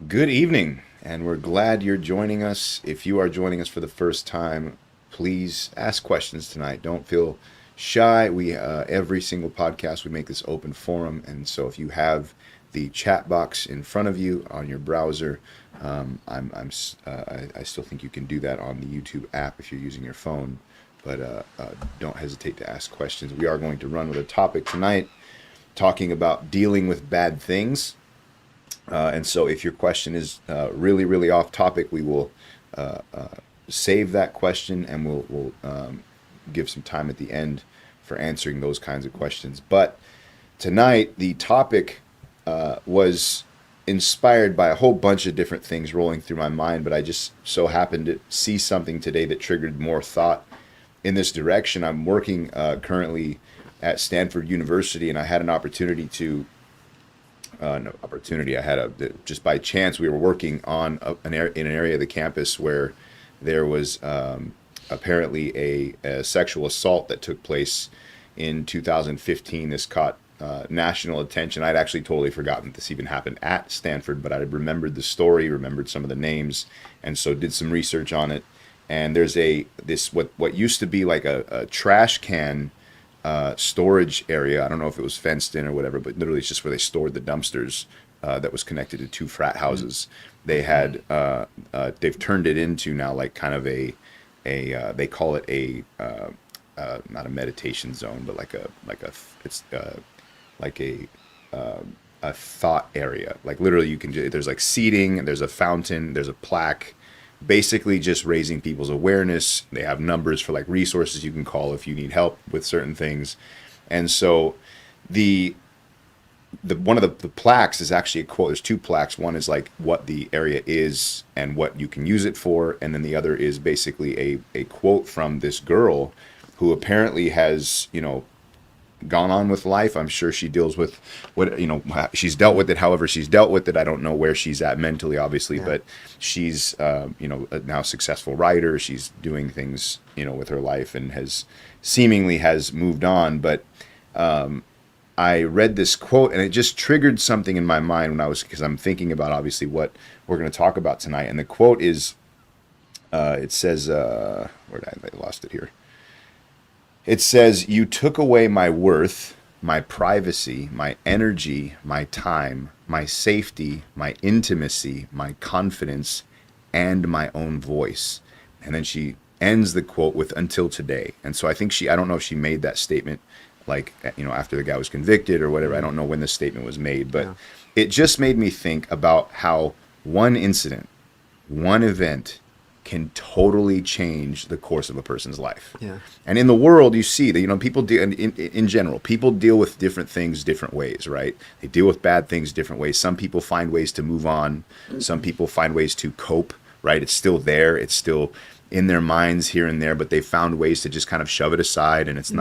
Good evening, and we're glad you're joining us. If you are joining us for the first time, please ask questions tonight. Don't feel shy. We every single podcast we make this open forum, and so if you have the chat box in front of you on your browser, I still think you can do that on the YouTube app if you're using your phone. But don't hesitate to ask questions. We are going to run with a topic tonight, talking about dealing with bad things. And so if your question is really, really off topic, we will save that question and we'll give some time at the end for answering those kinds of questions. But tonight, the topic was inspired by a whole bunch of different things rolling through my mind, but I just so happened to see something today that triggered more thought in this direction. I'm working currently at Stanford University, and I had an opportunity to no opportunity. I had just by chance we were working on in an area of the campus where there was apparently a sexual assault that took place in 2015. This caught national attention. I'd actually totally forgotten that this even happened at Stanford, but I remembered the story, remembered some of the names, and so did some research on it. And there's what used to be like a trash can storage area. I don't know if it was fenced in or whatever, but literally it's just where they stored the dumpsters that was connected to two frat houses. They had they've turned it into now like kind of a they call it a not a meditation zone, but like a thought area. Like literally you can there's like seating and there's a fountain, there's a plaque, basically just raising people's awareness. They have numbers for like resources you can call if you need help with certain things. And so the one of the plaques is actually a quote. There's two plaques. One is like what the area is and what you can use it for, and then the other is basically a quote from this girl who apparently has, gone on with life. I'm sure she deals with she's dealt with it however she's dealt with it. I don't know where she's at mentally, obviously, but she's a now successful writer. She's doing things with her life and seemingly has moved on. But I read this quote and it just triggered something in my mind because I'm thinking about obviously what we're going to talk about tonight. And the quote is it says where did I lost it here. It says, "You took away my worth, my privacy, my energy, my time, my safety, my intimacy, my confidence, and my own voice." And then she ends the quote with "until today." And so I think I don't know if she made that statement like, after the guy was convicted or whatever. I don't know when the statement was made, but it just made me think about how one incident, one event can totally change the course of a person's life. Yeah. And in the world, you see that, people deal in general, people deal with different things different ways, right? They deal with bad things different ways. Some people find ways to move on. Some people find ways to cope, right? It's still there. It's still in their minds here and there, but they found ways to just kind of shove it aside, and it's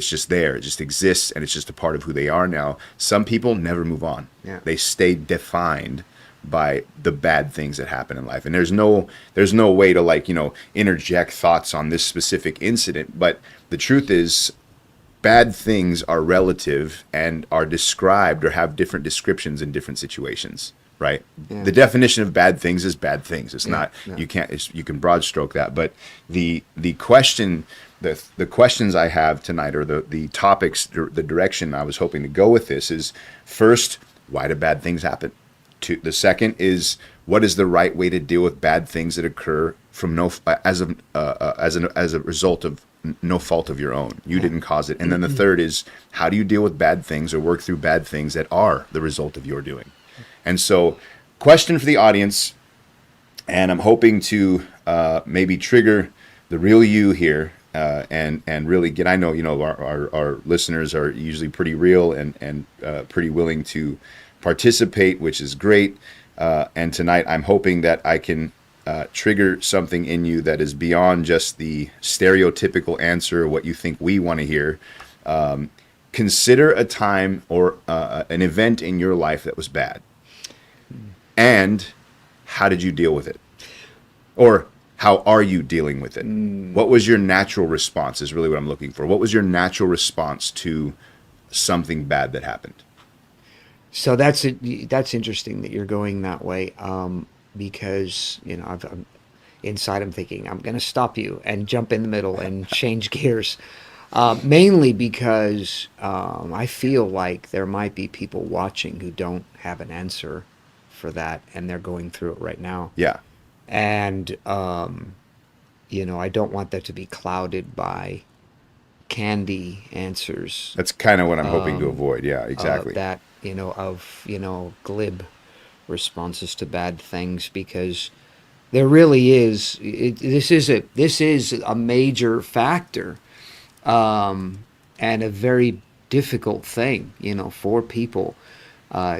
just there. It just exists, and it's just a part of who they are now. Some people never move on. Yeah. They stay defined by the bad things that happen in life. And there's no way to interject thoughts on this specific incident, but the truth is bad things are relative and are described or have different descriptions in different situations, right? Yeah. The definition of bad things is bad things. It's not, you can broad stroke that, but the question, the questions I have tonight, or the topics, the direction I was hoping to go with this is, first, why do bad things happen? The second is, what is the right way to deal with bad things that occur from as a result of no fault of your own? You didn't cause it. And then the third is, how do you deal with bad things or work through bad things that are the result of your doing? And so, question for the audience, and I'm hoping to maybe trigger the real you here, and really get. I know our listeners are usually pretty real and pretty willing to participate, which is great. And tonight I'm hoping that I can trigger something in you that is beyond just the stereotypical answer, what you think we want to hear. Consider a time or an event in your life that was bad. And how did you deal with it? Or how are you dealing with it? What was your natural response is really what I'm looking for. What was your natural response to something bad that happened? So that's interesting that you're going that way, because I'm inside. I'm thinking I'm going to stop you and jump in the middle and change gears, mainly because I feel like there might be people watching who don't have an answer for that, and they're going through it right now. Yeah, And I don't want that to be clouded by candy answers, that's kind of what I'm hoping to avoid. Yeah, exactly. that of glib responses to bad things, because there really is this is a major factor, and a very difficult thing, for people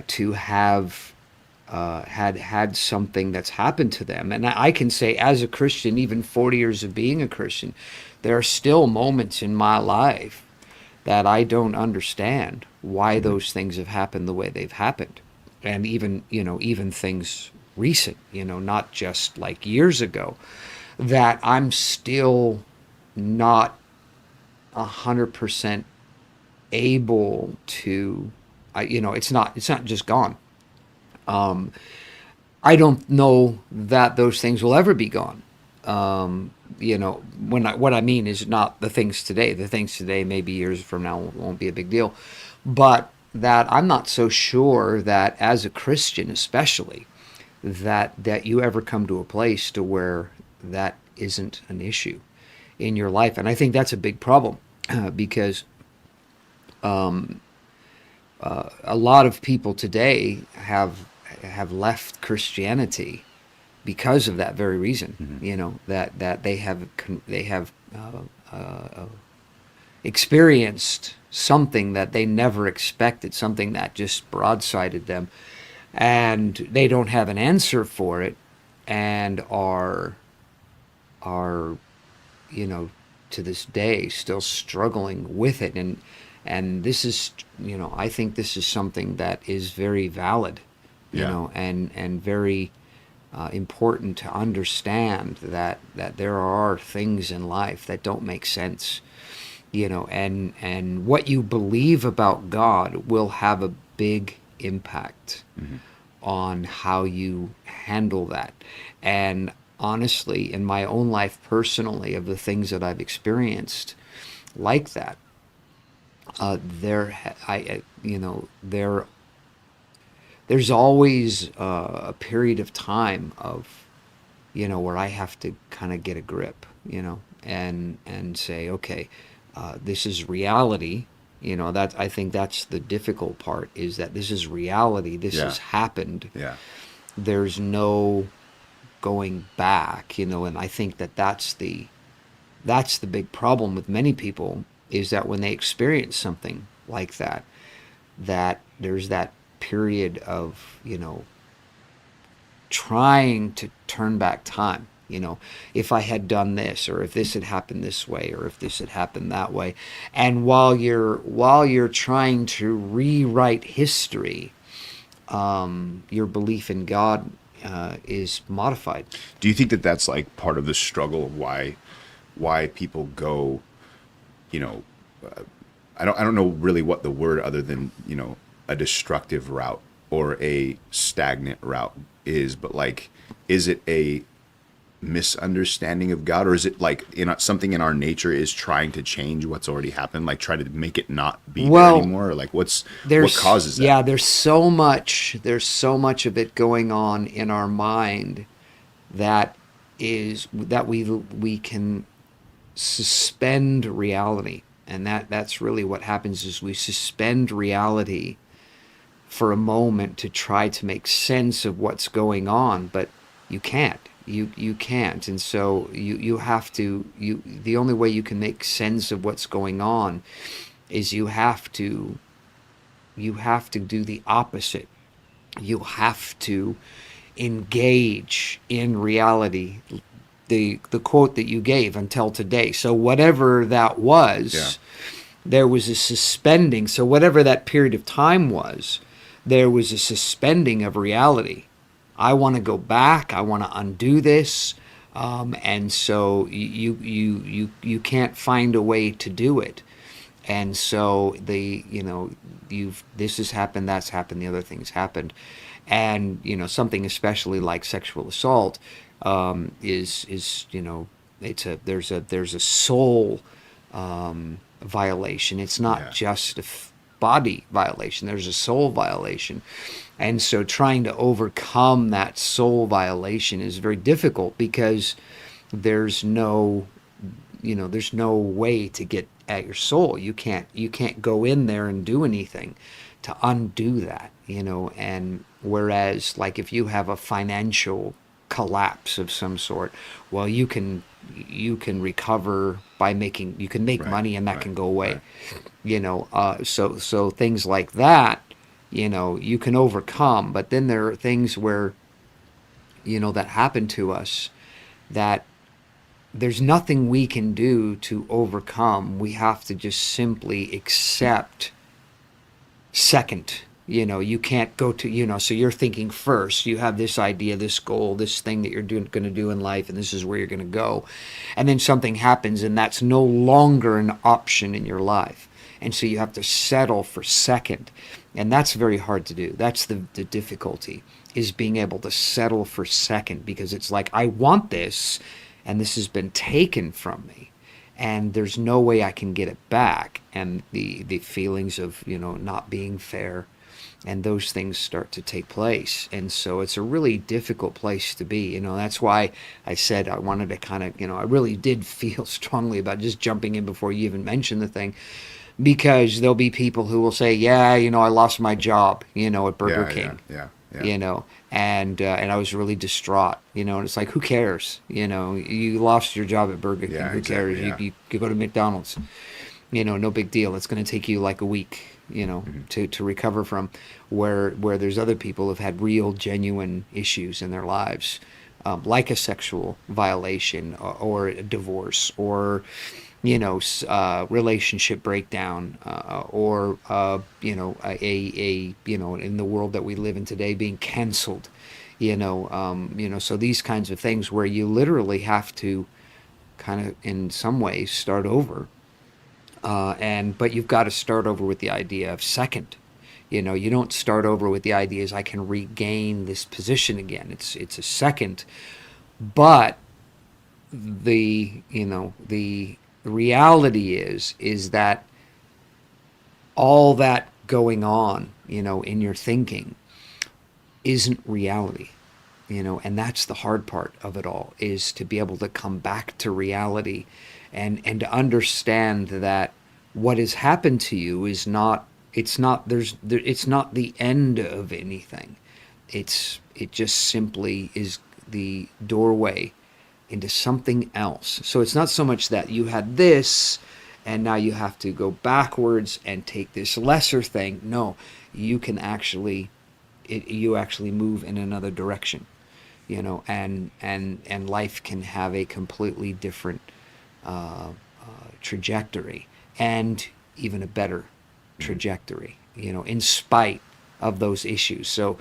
to have had something that's happened to them. And I can say, as a Christian, even 40 years of being a Christian, there are still moments in my life that I don't understand why Hmm. those things have happened the way they've happened. And even things recent, not just like years ago, that I'm still not 100% able to, it's not just gone. Um, I don't know that those things will ever be gone. What I mean is not the things today. The things today, maybe years from now, won't be a big deal. But that I'm not so sure that, as a Christian especially, that you ever come to a place to where that isn't an issue in your life. And I think that's a big problem, because a lot of people today have left Christianity because of that very reason. Hmm. That they have experienced something that they never expected, something that just broadsided them, and they don't have an answer for it, and are you know to this day still struggling with it. And this is, I think this is something that is very valid, Yeah, and very important to understand, that there are things in life that don't make sense, and what you believe about God will have a big impact hmm, on how you handle that. And honestly, in my own life personally, of the things that I've experienced like that, there I there's always a period of time of, where I have to kind of get a grip, and say, okay, this is reality. That I think that's the difficult part, is that this is reality. This yeah, has happened. yeah, There's no going back, and I think that's the big problem with many people, is that when they experience something like that, that there's that period of, trying to turn back time. If I had done this, or if this had happened this way, or if this had happened that way. And while you're trying to rewrite history, your belief in God is modified. do you think that that's like part of the struggle of why people go, you know, I don't know really what the word, other than, a destructive route or a stagnant route is, but like, is it a misunderstanding of God, or is it like something in our nature is trying to change what's already happened, like try to make it not be there Well, anymore, or like what there's causes that? yeah there's so much of it going on in our mind, that we can suspend reality. And that's really what happens, is we suspend reality for a moment to try to make sense of what's going on, but you can't. You can't. And so you have to you the only way you can make sense of what's going on is you have to do the opposite. You have to engage in reality. The quote that you gave, until today. So whatever that Yeah, was, there was a suspending. So whatever that period of time was, there was a suspending of reality. I want to go back. I want to undo this. And so you can't find a way to do it. And so you've this has happened, that's happened, the other things happened, and something especially like sexual assault is it's a there's a soul violation. It's not Yeah. just a body violation. There's a soul violation, and so trying to overcome that soul violation is very difficult because there's no there's no way to get at your soul. You can't go in there and do anything to undo that, and whereas like if you have a financial collapse of some sort, well, you can recover by making you can make Right. money and that Right. can go away. Right. So things like that, you can overcome, but then there are things where that happen to us that there's nothing we can do to overcome. We have to just simply accept second. You can't go to, so you're thinking first. You have this idea, this goal, this thing that you're going to do in life, and this is where you're going to go. And then something happens, and that's no longer an option in your life. And so you have to settle for second. And that's very hard to do. That's the difficulty, is being able to settle for second, because it's like, I want this, and this has been taken from me, and there's no way I can get it back. And the feelings of not being fair, and those things start to take place. And so it's a really difficult place to be. That's why I said I wanted to kind of, I really did feel strongly about just jumping in before you even mentioned the thing, because there'll be people who will say, yeah, I lost my job, at Burger Yeah. Yeah. King, Yeah. Yeah. you know, and I was really distraught, and it's like, who cares? You lost your job at Burger King. Yeah. Who cares? Exactly. You, Yeah. you could go to McDonald's, no big deal. It's going to take you like a week, Hmm. to recover from, where there's other people who've had real, genuine issues in their lives, like a sexual violation, or a divorce, or relationship breakdown, or in the world that we live in today, being canceled. So these kinds of things where you literally have to kind of, in some ways, start over. But you've got to start over with the idea of second. You don't start over with the idea is I can regain this position again. It's a second, but the reality is that all that going on, in your thinking, isn't reality. And that's the hard part of it all, is to be able to come back to reality, and to understand that what has happened to you is not it's not the end of anything. It just simply is the doorway into something else. So it's not so much that you had this and now you have to go backwards and take this lesser thing. No, you can actually you actually move in another direction, and life can have a completely different trajectory, and even a better Hmm. trajectory, in spite of those issues. So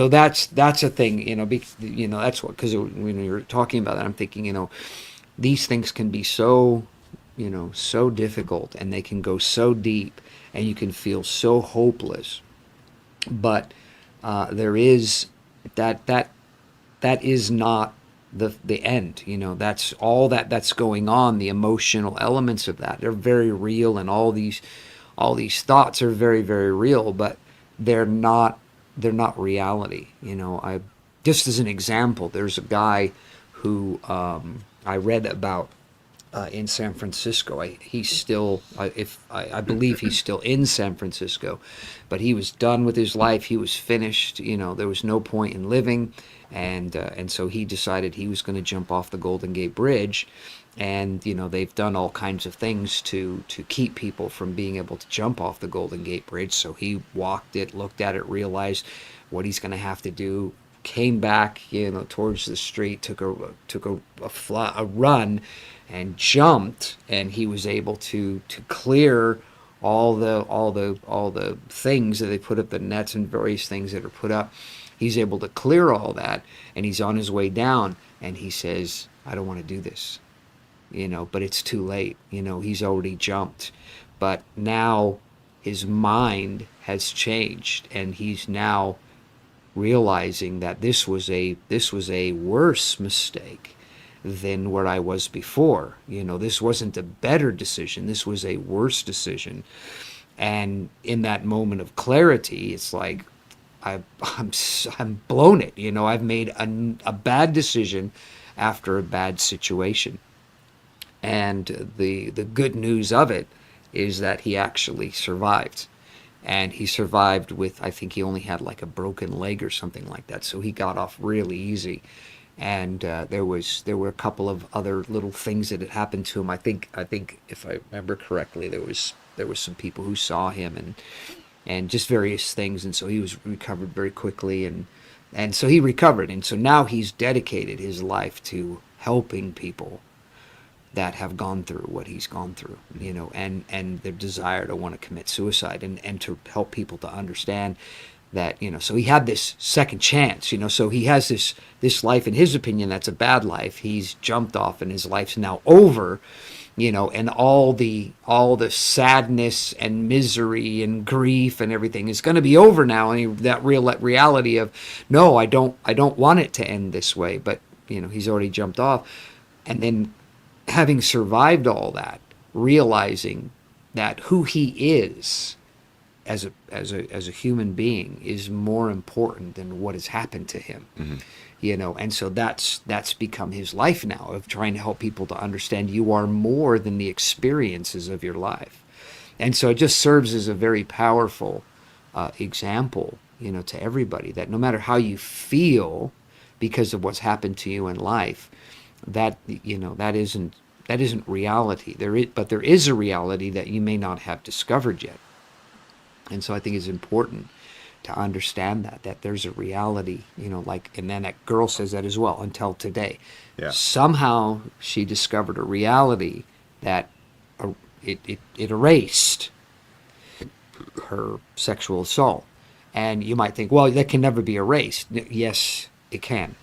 that's a thing, that's what, because when you're talking about that, I'm thinking, these things can be so, so difficult, and they can go so deep, and you can feel so hopeless. But there is that that is not the end. That's all that's going on. The emotional elements of that, they're very real, and all these thoughts are very, very real, but they're not they're not reality. I just as an example, there's a guy who I read about in San Francisco. He's still, if I believe he's still in San Francisco, but he was done with his life. He was finished. There was no point in living, and so he decided he was going to jump off the Golden Gate Bridge. And they've done all kinds of things to keep people from being able to jump off the Golden Gate Bridge. So he walked it, looked at it, realized what he's going to have to do, came back, towards the street, took a run, and jumped, and he was able to clear all the things that they put up, the nets and various things that are put up. He's able to clear all that, and he's on his way down, and he says, I don't want to do this, but it's too late. He's already jumped. but now his mind has changed, and he's now realizing that this was a worse mistake than where I was before. This wasn't a better decision. This was a worse decision. And in that moment of clarity, it's like I'm blown it. I've made a bad decision after a bad situation. And the good news of it is that he actually survived. And he survived with, I think he only had like a broken leg or something like that. So he got off really easy. And there were a couple of other little things that had happened to him. I think if I remember correctly, there was some people who saw him and just various things. And so he was recovered very quickly. And so he recovered. And so now he's dedicated his life to helping people that have gone through what he's gone through, and their desire to want to commit suicide, and to help people to understand that, so he had this second chance, so he has this life, in his opinion, that's a bad life. He's jumped off and his life's now over, and all the sadness and misery and grief and everything is going to be over now. And that reality of, no, I don't want it to end this way, but he's already jumped off. And then, having survived all that, realizing that who he is as a human being is more important than what has happened to him. Mm-hmm. And so that's become his life now, of trying to help people to understand you are more than the experiences of your life. And so it just serves as a very powerful example, to everybody, that no matter how you feel because of what's happened to you in life, that that isn't reality. But there is a reality that you may not have discovered yet. And so I think it's important to understand that there's a reality, and then that girl says that as well, until today. Yeah. Somehow she discovered a reality that it erased her sexual assault. And you might think, well, that can never be erased. Yes, it can.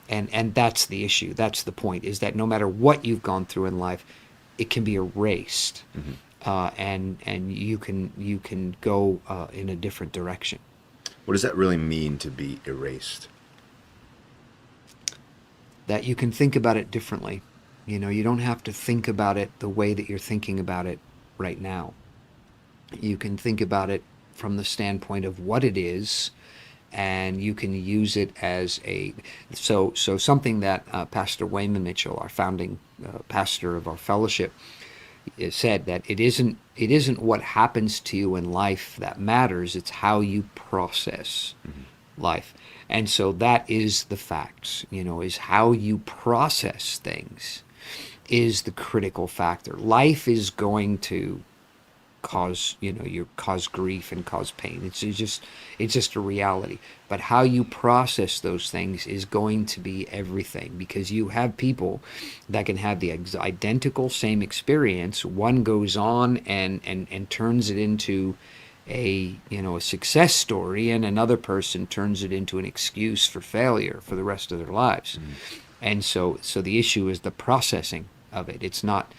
And that's the issue. That's the point, is that no matter what you've gone through in life, it can be erased. Mm-hmm. And you can go in a different direction. What does that really mean, to be erased? That you can think about it differently. You don't have to think about it the way that you're thinking about it right now. You can think about it from the standpoint of what it is, and you can use it as so something that Pastor Wayman Mitchell, our founding pastor of our fellowship, said, that it isn't what happens to you in life that matters, it's how you process life. And so that is the facts, is how you process things is the critical factor. Life is going to cause grief and cause pain. It's just a reality. But how you process those things is going to be everything, because you have people that can have the identical same experience. One goes on and turns it into a success story, and another person turns it into an excuse for failure for the rest of their lives. And so the issue is the processing of it. It's not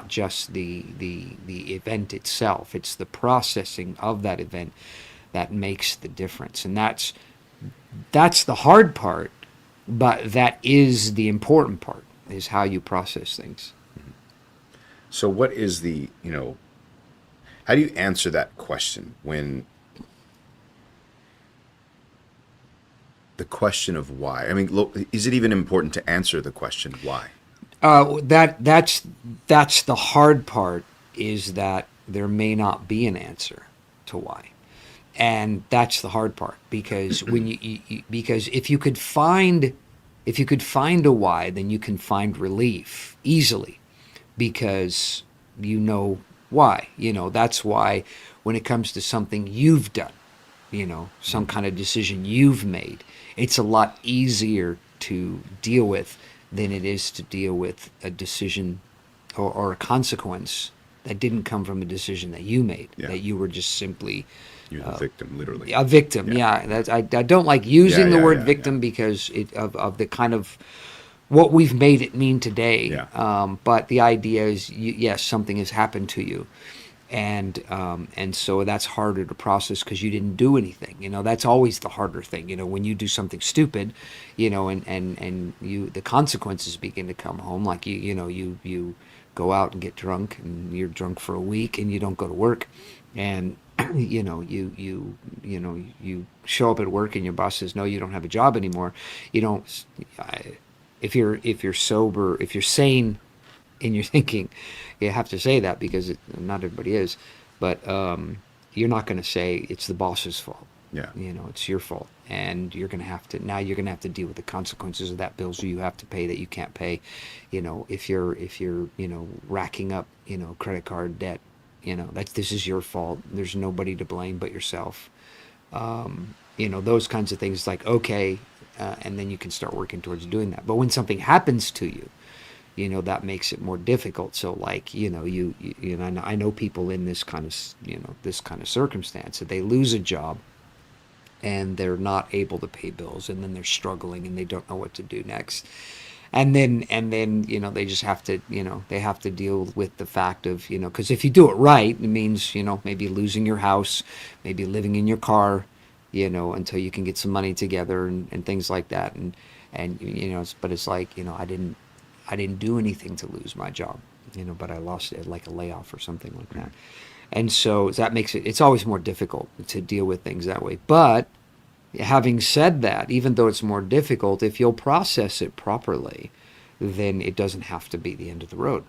just the event itself. It's the processing of that event that makes the difference. And that's the hard part, but that is the important part, is how you process things. So what is how do you answer that question, when the question of why? I mean, is it even important to answer the question why? That's the hard part, is that there may not be an answer to why. And that's the hard part, because when because if you could find a why, then you can find relief easily, because why. That's why when it comes to something you've done, some kind of decision you've made, it's a lot easier to deal with than it is to deal with a decision or a consequence that didn't come from a decision that you made, that you were just simply... You're the victim, literally. A victim, yeah. I don't like using the word victim because of the kind of what we've made it mean today. But the idea is, yes, something has happened to you. And so that's harder to process because you didn't do anything. That's always the harder thing. When you do something stupid, and you the consequences begin to come home. Like you go out and get drunk, and you're drunk for a week, and you don't go to work, and you show up at work, and your boss says, no, you don't have a job anymore. You don't. If you're sober, if you're sane in your thinking, you have to say that because not everybody is, but you're not going to say it's the boss's fault. Yeah. It's your fault, and you're going to have to deal with the consequences of that. Bills you have to pay that you can't pay. If you're racking up credit card debt, this is your fault. There's nobody to blame but yourself. Those kinds of things, like, okay, and then you can start working towards doing that. But when something happens to you, that makes it more difficult. So, like, I know people in this kind of circumstance, that they lose a job and they're not able to pay bills, and then they're struggling and they don't know what to do next. And then they just have to, they have to deal with the fact of, because if you do it right, it means, maybe losing your house, maybe living in your car, until you can get some money together, and things like that. But it's like, I didn't do anything to lose my job, but I lost it, like a layoff or something like that. And so that makes it's always more difficult to deal with things that way. But having said that, even though it's more difficult, if you'll process it properly, then it doesn't have to be the end of the road.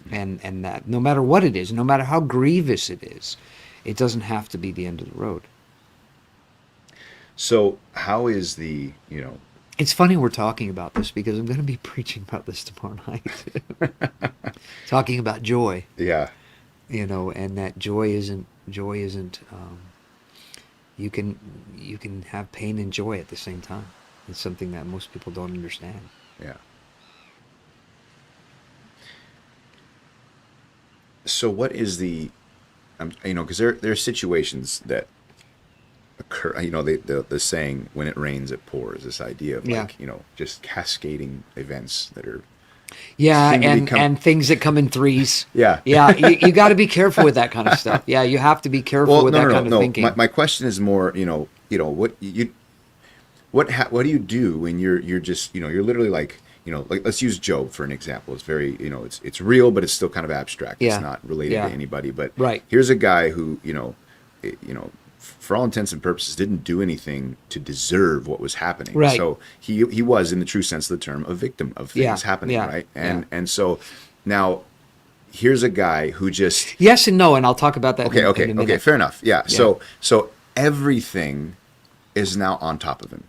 And that no matter what it is, no matter how grievous it is, it doesn't have to be the end of the road. So how is the, It's funny we're talking about this because I'm going to be preaching about this tomorrow night. Talking about joy. Yeah. And that joy isn't you can have pain and joy at the same time. It's something that most people don't understand. Yeah. So what is the, because there are situations that occur, the saying, when it rains, it pours, this idea of, like, just cascading events that are, yeah, and things that come in threes. Yeah. Yeah, you got to be careful with that kind of stuff. Yeah, you have to be careful with that kind of thinking. My question is more, what do you do when you're just, you're literally like, like, let's use Job for an example. It's very, it's real, but it's still kind of abstract. Yeah. It's not related to anybody. But right. Here's a guy who, for all intents and purposes, didn't do anything to deserve what was happening. Right. So he was, in the true sense of the term, a victim of things happening, right? And so now here's a guy who just... Yes and no, and I'll talk about that in a minute. Okay, fair enough. Yeah. So everything is now on top of him.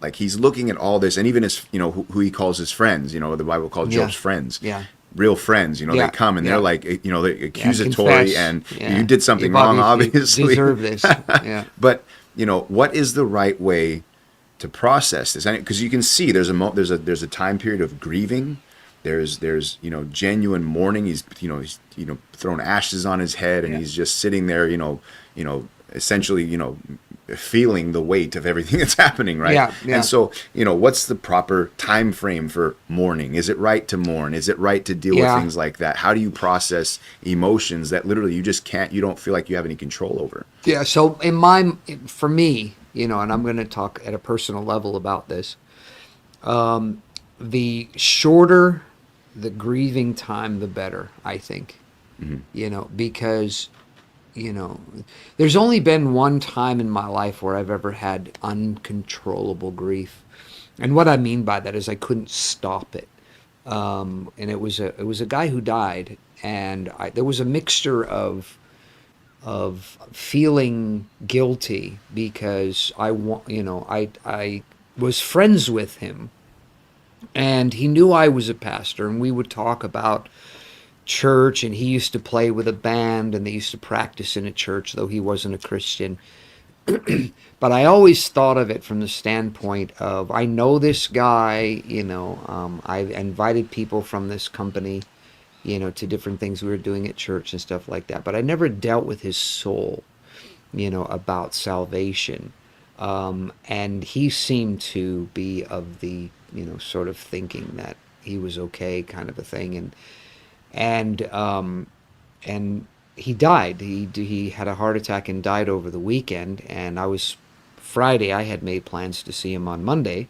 Like, he's looking at all this, and even his, who he calls his friends, the Bible calls Job's friends. Yeah. Real friends, they come and they're like, they're accusatory, and you did something wrong, obviously. You deserve this. Yeah. But, what is the right way to process this? Because you can see there's a time period of grieving. There's genuine mourning. He's thrown ashes on his head, and he's just sitting there, essentially, feeling the weight of everything that's happening, right? Yeah. And so, what's the proper time frame for mourning? Is it right to mourn? Is it right to deal with things like that? How do you process emotions that literally you don't feel like you have any control over? Yeah. So for me, and I'm going to talk at a personal level about this. The shorter the grieving time, the better, I think. Mm-hmm. Because there's only been one time in my life where I've ever had uncontrollable grief. And what I mean by that is I couldn't stop it. And it was a guy who died, and there was a mixture of feeling guilty because I was friends with him, and he knew I was a pastor, and we would talk about church, and he used to play with a band, and they used to practice in a church, though he wasn't a Christian. But I always thought of it from the standpoint of, I know this guy, I've invited people from this company, to different things we were doing at church and stuff like that, but I never dealt with his soul, about salvation. And he seemed to be of the, sort of thinking that he was okay kind of a thing. And he died. He had a heart attack and died over the weekend. And I was Friday. I had made plans to see him on Monday,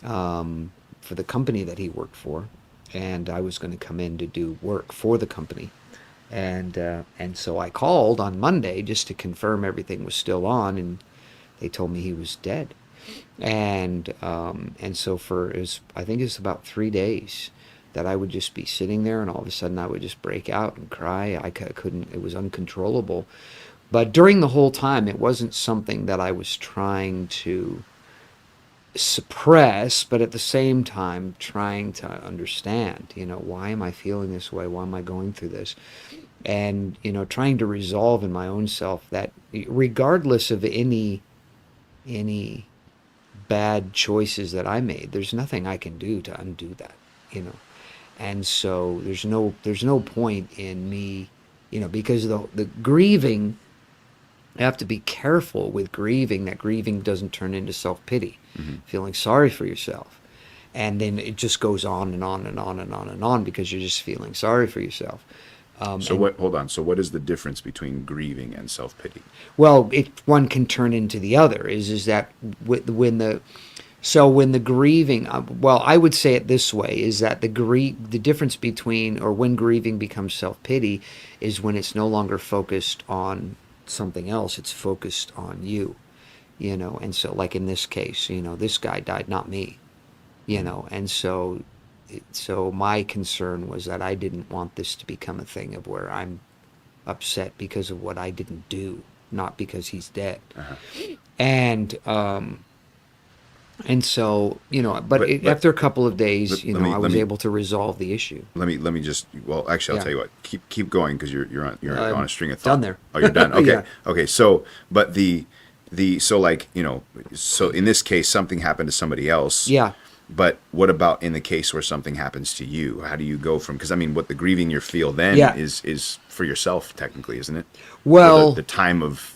for the company that he worked for, and I was going to come in to do work for the company. And so I called on Monday just to confirm everything was still on, and they told me he was dead. And so for I think it's about 3 days that I would just be sitting there, and all of a sudden I would just break out and cry. Couldn't. It was uncontrollable. But during the whole time, it wasn't something that I was trying to suppress, but at the same time trying to understand, why am I feeling this way? Why am I going through this? And, trying to resolve in my own self that regardless of any bad choices that I made, there's nothing I can do to undo that, you know. And so there's no point in me, because the grieving, you have to be careful with grieving, that grieving doesn't turn into self-pity, feeling sorry for yourself. And then it just goes on and on and on and on and on because you're just feeling sorry for yourself. Hold on. So what is the difference between grieving and self-pity? Well, one can turn into the other. Is that when the grieving, well, I would say it this way, is that the difference between, or when grieving becomes self-pity, is when it's no longer focused on something else, it's focused on you, and so like in this case, this guy died, not me, and so my concern was that I didn't want this to become a thing of where I'm upset because of what I didn't do, not because he's dead. Uh-huh. And so, but after a couple of days, I was able to resolve the issue. Let me just, well, actually, I'll tell you what. Keep going because you're on a string of thought. Done there. Oh, you're done. Okay. Yeah. Okay. So, but so in this case, something happened to somebody else. Yeah. But what about in the case where something happens to you? How do you go from? Because what the grieving you feel then is for yourself, technically, isn't it? Well, the time of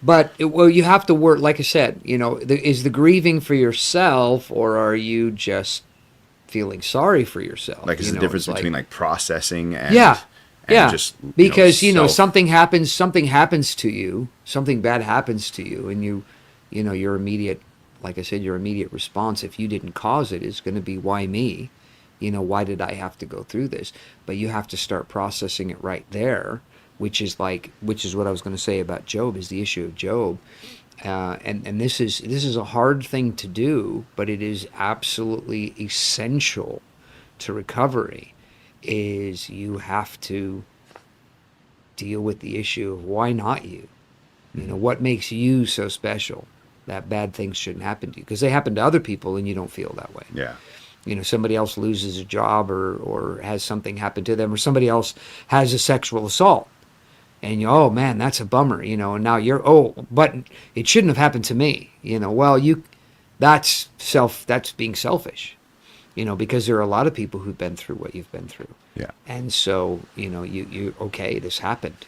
But you have to work, like I said, is the grieving for yourself, or are you just feeling sorry for yourself? Like, is the difference between like processing and just because something happens to you, something bad happens to you, and your immediate, like I said, your immediate response, if you didn't cause it, is going to be, why me? Why did I have to go through this? But you have to start processing it right there, which is what I was going to say about Job, is the issue of Job. And this is a hard thing to do, but it is absolutely essential to recovery. Is you have to deal with the issue of, why not you? What makes you so special that bad things shouldn't happen to you? Because they happen to other people and you don't feel that way. Yeah. Somebody else loses a job, or has something happen to them, or somebody else has a sexual assault. And oh man, that's a bummer, and now but it shouldn't have happened to me, that's being selfish, because there are a lot of people who've been through what you've been through. Yeah. And so, you okay, this happened,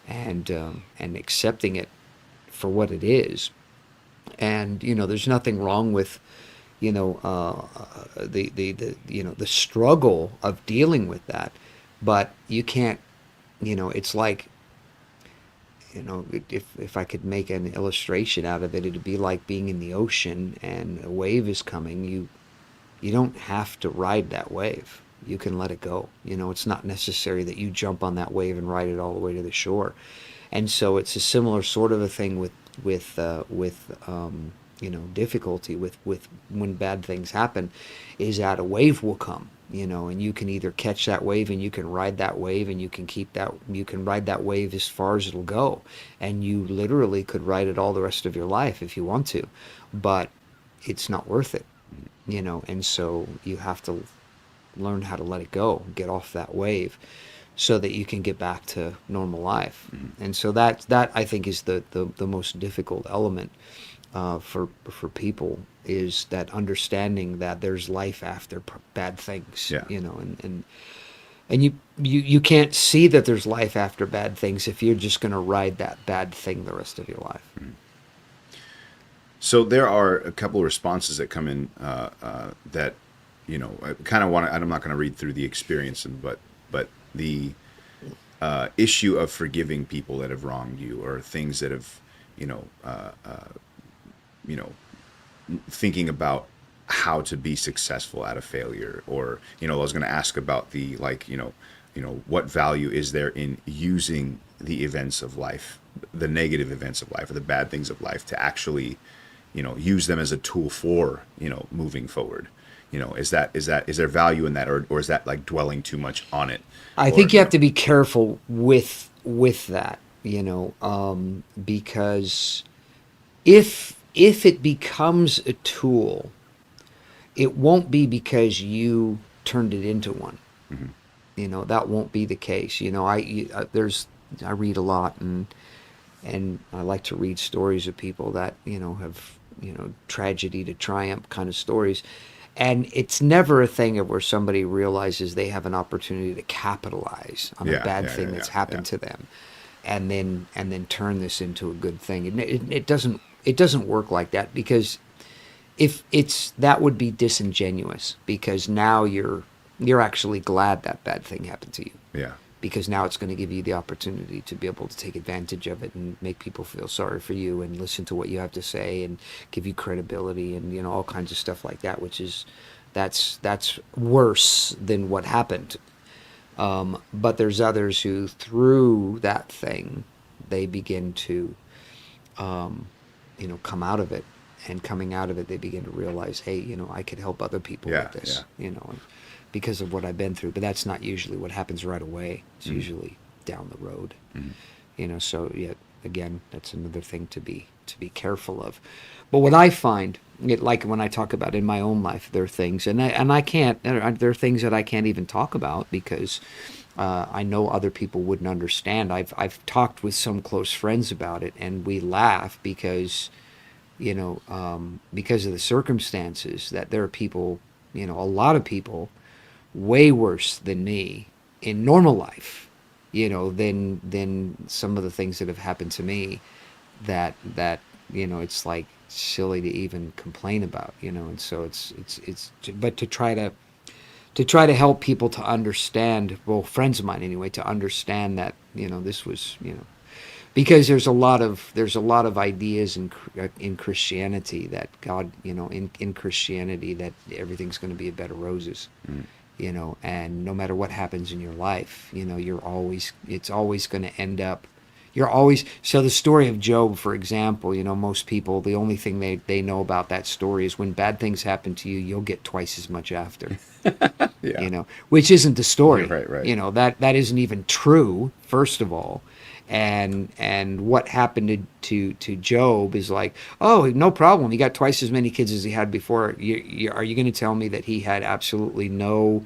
and accepting it for what it is. And, there's nothing wrong with, the struggle of dealing with that, but you can't, it's like, if I could make an illustration out of it, it'd be like being in the ocean and a wave is coming. You don't have to ride that wave. You can let it go. It's not necessary that you jump on that wave and ride it all the way to the shore. And so it's a similar sort of a thing with difficulty with when bad things happen, is that a wave will come, and you can either catch that wave and you can ride that wave, and you can ride that wave as far as it'll go, and you literally could ride it all the rest of your life if you want to, but it's not worth it, and so you have to learn how to let it go, get off that wave, so that you can get back to normal life. And so that I think is the most difficult element for people, is that understanding that there's life after bad things. Yeah. And you can't see that there's life after bad things if you're just going to ride that bad thing the rest of your life. So there are a couple of responses that come in that I kind of want to. I'm not going to read through the experience, but issue of forgiving people that have wronged you, or things that have, you know, you know, thinking about how to be successful at a failure. Or, you know, I was going to ask about the, like, what value is there in using the events of life, the negative events of life, or the bad things of life, to actually, use them as a tool for, moving forward. Is there value in that, or is that like dwelling too much on it? I Or, think you have to be careful with that, because if it becomes a tool, it won't be because you turned it into one. Mhm. That won't be the case. I read a lot, and I like to read stories of people that have tragedy to triumph kind of stories, and it's never a thing of where somebody realizes they have an opportunity to capitalize on a Yeah, bad yeah, thing yeah, that's yeah, yeah. happened to them, and then turn this into a good thing. It doesn't work like that, because if it's that would be disingenuous, because now you're actually glad that bad thing happened to you, Yeah. because now it's going to give you the opportunity to be able to take advantage of it and make people feel sorry for you and listen to what you have to say and give you credibility and all kinds of stuff like that, which is that's worse than what happened. But there's others who, through that thing, they begin to come out of it. And coming out of it, they begin to realize, hey, I could help other people with Yeah, yeah. this, because of what I've been through. But that's not usually what happens right away. It's Mhm. usually down the road. Mhm. So yeah, again, that's another thing to be careful of. But what I find, like when I talk about in my own life, there are things, and I can't. There are things that I can't even talk about, because I know other people wouldn't understand. I've talked with some close friends about it, and we laugh because of the circumstances, that there are people, a lot of people, way worse than me in normal life, than some of the things that have happened to me, that it's like silly to even complain about, and so it's but to try to help people to understand, well, friends of mine anyway, to understand that this was, because there's a lot of ideas in Christianity, that God, in Christianity, that everything's going to be a bed of roses, Mhm. and no matter what happens in your life, it's always going to end up. You're always So the story of Job, for example, most people, the only thing they know about that story is, when bad things happen to you, you'll get twice as much after. Yeah. Which isn't the story. Right, right. That isn't even true, first of all. And what happened to Job is like, oh, no problem. He got twice as many kids as he had before. Are you going to tell me that he had absolutely no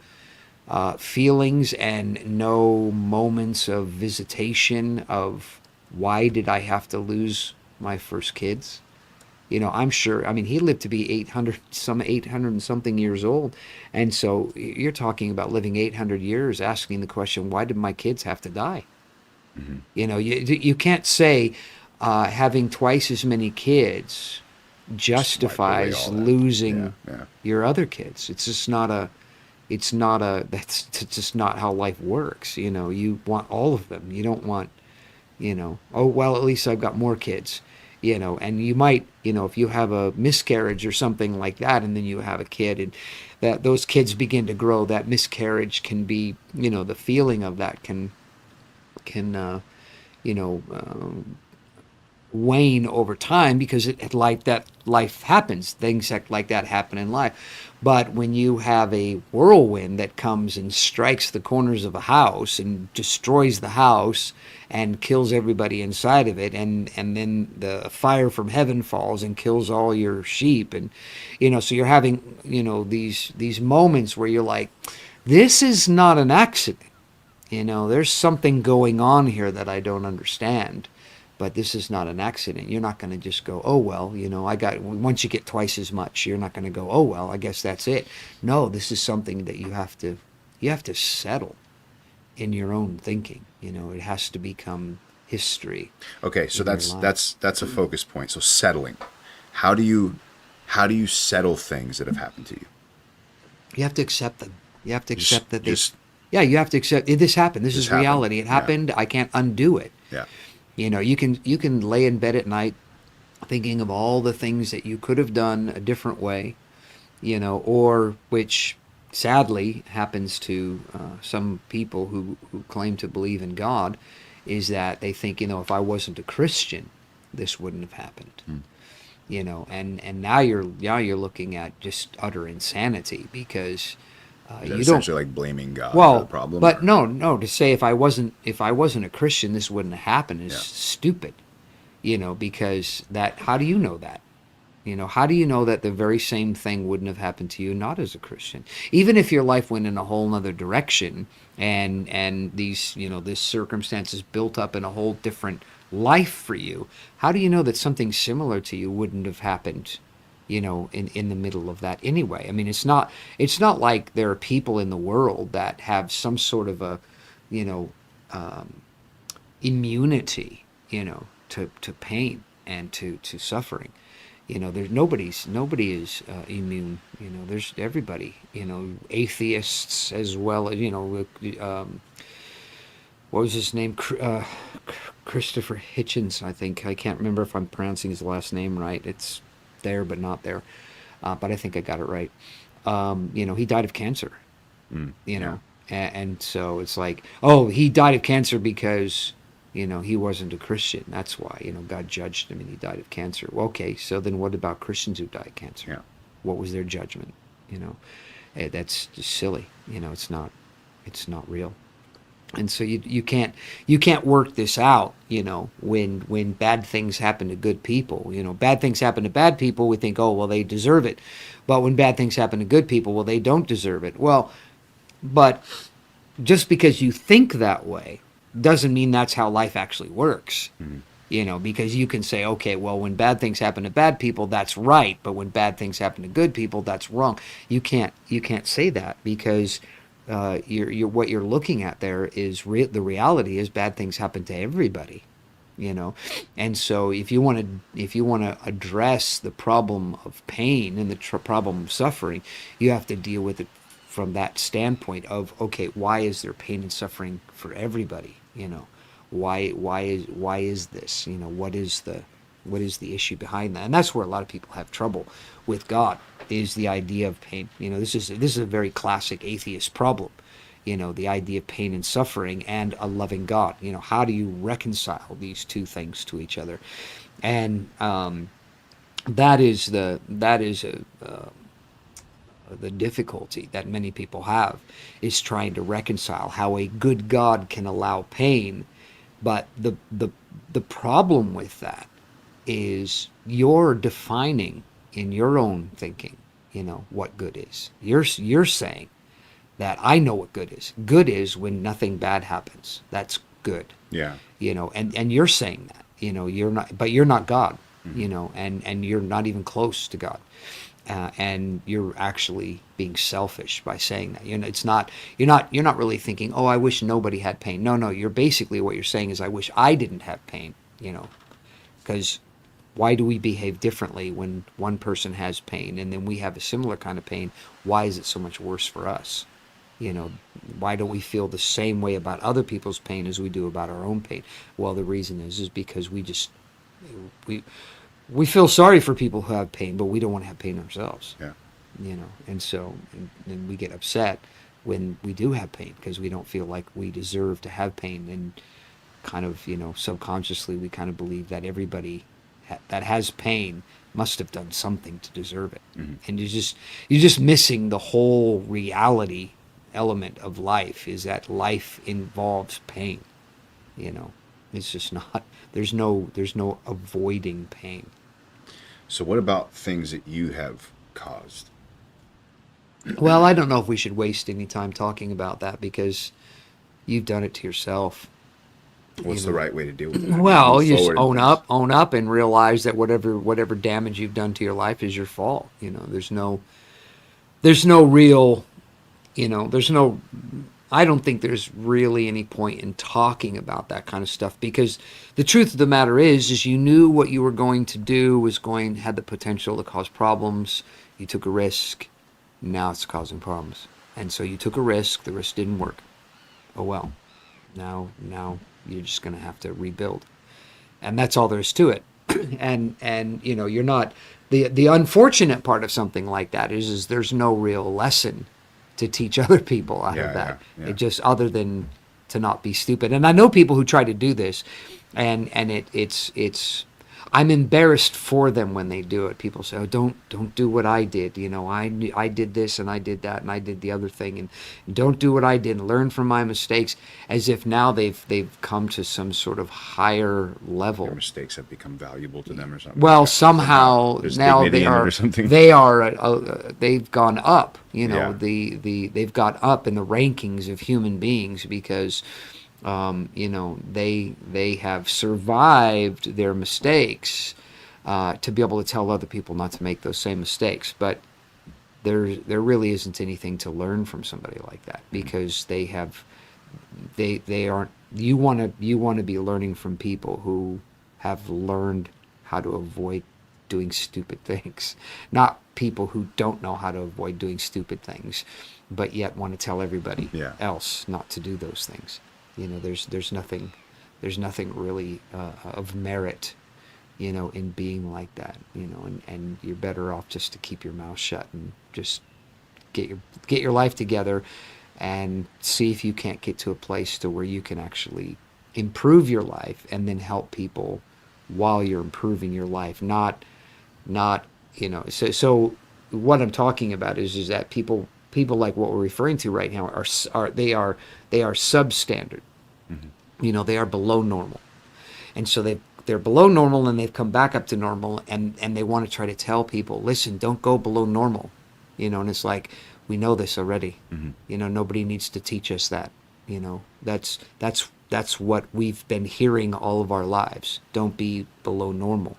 feelings and no moments of visitation of, why did I have to lose my first kids? I'm sure. I mean, he lived to be 800 and something years old, and so you're talking about living 800 years, asking the question, why did my kids have to die? Mhm. You can't say having twice as many kids Just wipe away justifies all that. Yeah, losing yeah. your other kids. It's just not a. It's not a. That's just not how life works. You want all of them. You don't want, oh, well, at least I've got more kids, and you might, if you have a miscarriage or something like that, and then you have a kid, and that those kids begin to grow, that miscarriage can be, the feeling of that can you know wane over time, because like that, life happens, things like that happen in life. But when you have a whirlwind that comes and strikes the corners of a house and destroys the house and kills everybody inside of it, and then the fire from heaven falls and kills all your sheep, and so you're having these moments where you're like, this is not an accident. There's something going on here that I don't understand, but this is not an accident. You're not going to just go, oh, well, once you get twice as much, you're not going to go, oh, well, I guess that's it. No, this is something that you have to settle in your own thinking. It has to become history Okay, so in your that's life. that's that's a focus point. So settling. How do you settle things that have happened to you? You have to accept them. You have to Just accept that they just Yeah, you have to accept this happened. This This is happened. reality. It Yeah. happened. I can't undo it. Yeah. You can lay in bed at night thinking of all the things that you could have done a different way, or which sadly happens to some people who claim to believe in God, is that they think, if I wasn't a Christian, this wouldn't have happened. Hmm. And now you're looking at just utter insanity, because Is that you don't. essentially like blaming God for the Well, problem? but Or? no, to say if I wasn't a Christian, this wouldn't have happened is Yeah. stupid. Because how do you know that? How do you know that the very same thing wouldn't have happened to you not as a Christian? Even if your life went in a whole other direction, and these, this circumstance is built up in a whole different life for you, how do you know that something similar to you wouldn't have happened, in the middle of that anyway? I mean, it's not like there are people in the world that have some sort of a, you know, um, immunity, to pain and to suffering. There's nobody is immune. There's everybody. Atheists as well as what was his name? Christopher Hitchens, I think. I can't remember if I'm pronouncing his last name right. It's there but not there, but I think I got it right. He died of cancer. Mm. You Yeah. know, and so it's like, oh, he died of cancer because he wasn't a Christian. That's why God judged him and he died of cancer. Well, okay, so then what about Christians who die of cancer? Yeah. What was their judgment? That's just silly. It's not real. And so you can't work this out. When bad things happen to good people. Bad things happen to bad people, we think, oh, well, they deserve it. But when bad things happen to good people, well, they don't deserve it. Well, but just because you think that way doesn't mean that's how life actually works. Mhm. Because you can say, okay, well, when bad things happen to bad people, that's right, but when bad things happen to good people, that's wrong. You can't say that, because what you're looking at there is the reality is bad things happen to everybody. And so if you want to address the problem of pain and the problem of suffering, you have to deal with it from that standpoint of, okay, why is there pain and suffering for everybody? Why is this? What is the issue behind that? And that's where a lot of people have trouble with God, is the idea of pain. This is a very classic atheist problem. The idea of pain and suffering and a loving God. How do you reconcile these two things to each other? And that is the difficulty that many people have, is trying to reconcile how a good God can allow pain. But the problem with that is you're defining in your own thinking, what good is. You're saying that I know what good is. Good is when nothing bad happens. That's good. Yeah. And you're saying that. You're not, but you're not God. Mhm. And you're not even close to God. And you're actually being selfish by saying that. It's not. You're not really thinking, oh, I wish nobody had pain. No. You're basically, what you're saying is, I wish I didn't have pain. Because why do we behave differently when one person has pain and then we have a similar kind of pain? Why is it so much worse for us? Why don't we feel the same way about other people's pain as we do about our own pain? Well, the reason is because we feel sorry for people who have pain, but we don't want to have pain ourselves. Yeah. And so and we get upset when we do have pain, because we don't feel like we deserve to have pain, and kind of subconsciously we kind of believe that everybody that has pain must have done something to deserve it. Mhm. And you're just missing the whole reality element of life, is that life involves pain. It's just not, there's no avoiding pain. So what about things that you have caused? Well, I don't know if we should waste any time talking about that, because you've done it to yourself. What's You the know. right way to deal with it? Well, Move you just forward in things. own up, and realize that whatever damage you've done to your life is your fault. There's no real, there's no. I don't think there's really any point in talking about that kind of stuff, because the truth of the matter is you knew what you were going to do had the potential to cause problems. You took a risk. Now it's causing problems, and so you took a risk. The risk didn't work. oh well, now you're just going to have to rebuild, and that's all there is to it. And you're not, the unfortunate part of something like that is there's no real lesson to teach other people out of Yeah, that. yeah, It just, other than to not be stupid. And I know people who try to do this, and it's I'm embarrassed for them when they do it. People say, "Oh, don't do what I did." I did this and I did that and I did the other thing, and don't do what I did. And learn from my mistakes, as if now they've come to some sort of higher level. Their mistakes have become valuable to them or something. Well, Like somehow there's now dignity in it or something. they've gone up. Yeah. They've got up in the rankings of human beings because they have survived their mistakes to be able to tell other people not to make those same mistakes. But there really isn't anything to learn from somebody like that, because they aren't. You want to be learning from people who have learned how to avoid doing stupid things, not people who don't know how to avoid doing stupid things, but yet want to tell everybody Yeah. else not to do those things. There's nothing really of merit, in being like that. And you're better off just to keep your mouth shut and just get your life together, and see if you can't get to a place to where you can actually improve your life and then help people while you're improving your life. Not so what I'm talking about is that people like what we're referring to right now are substandard. They are below normal, and so they're below normal, and they've come back up to normal, and they want to try to tell people, listen, don't go below normal. And it's like, we know this already. Nobody needs to teach us that. That's what we've been hearing all of our lives. Don't be below normal.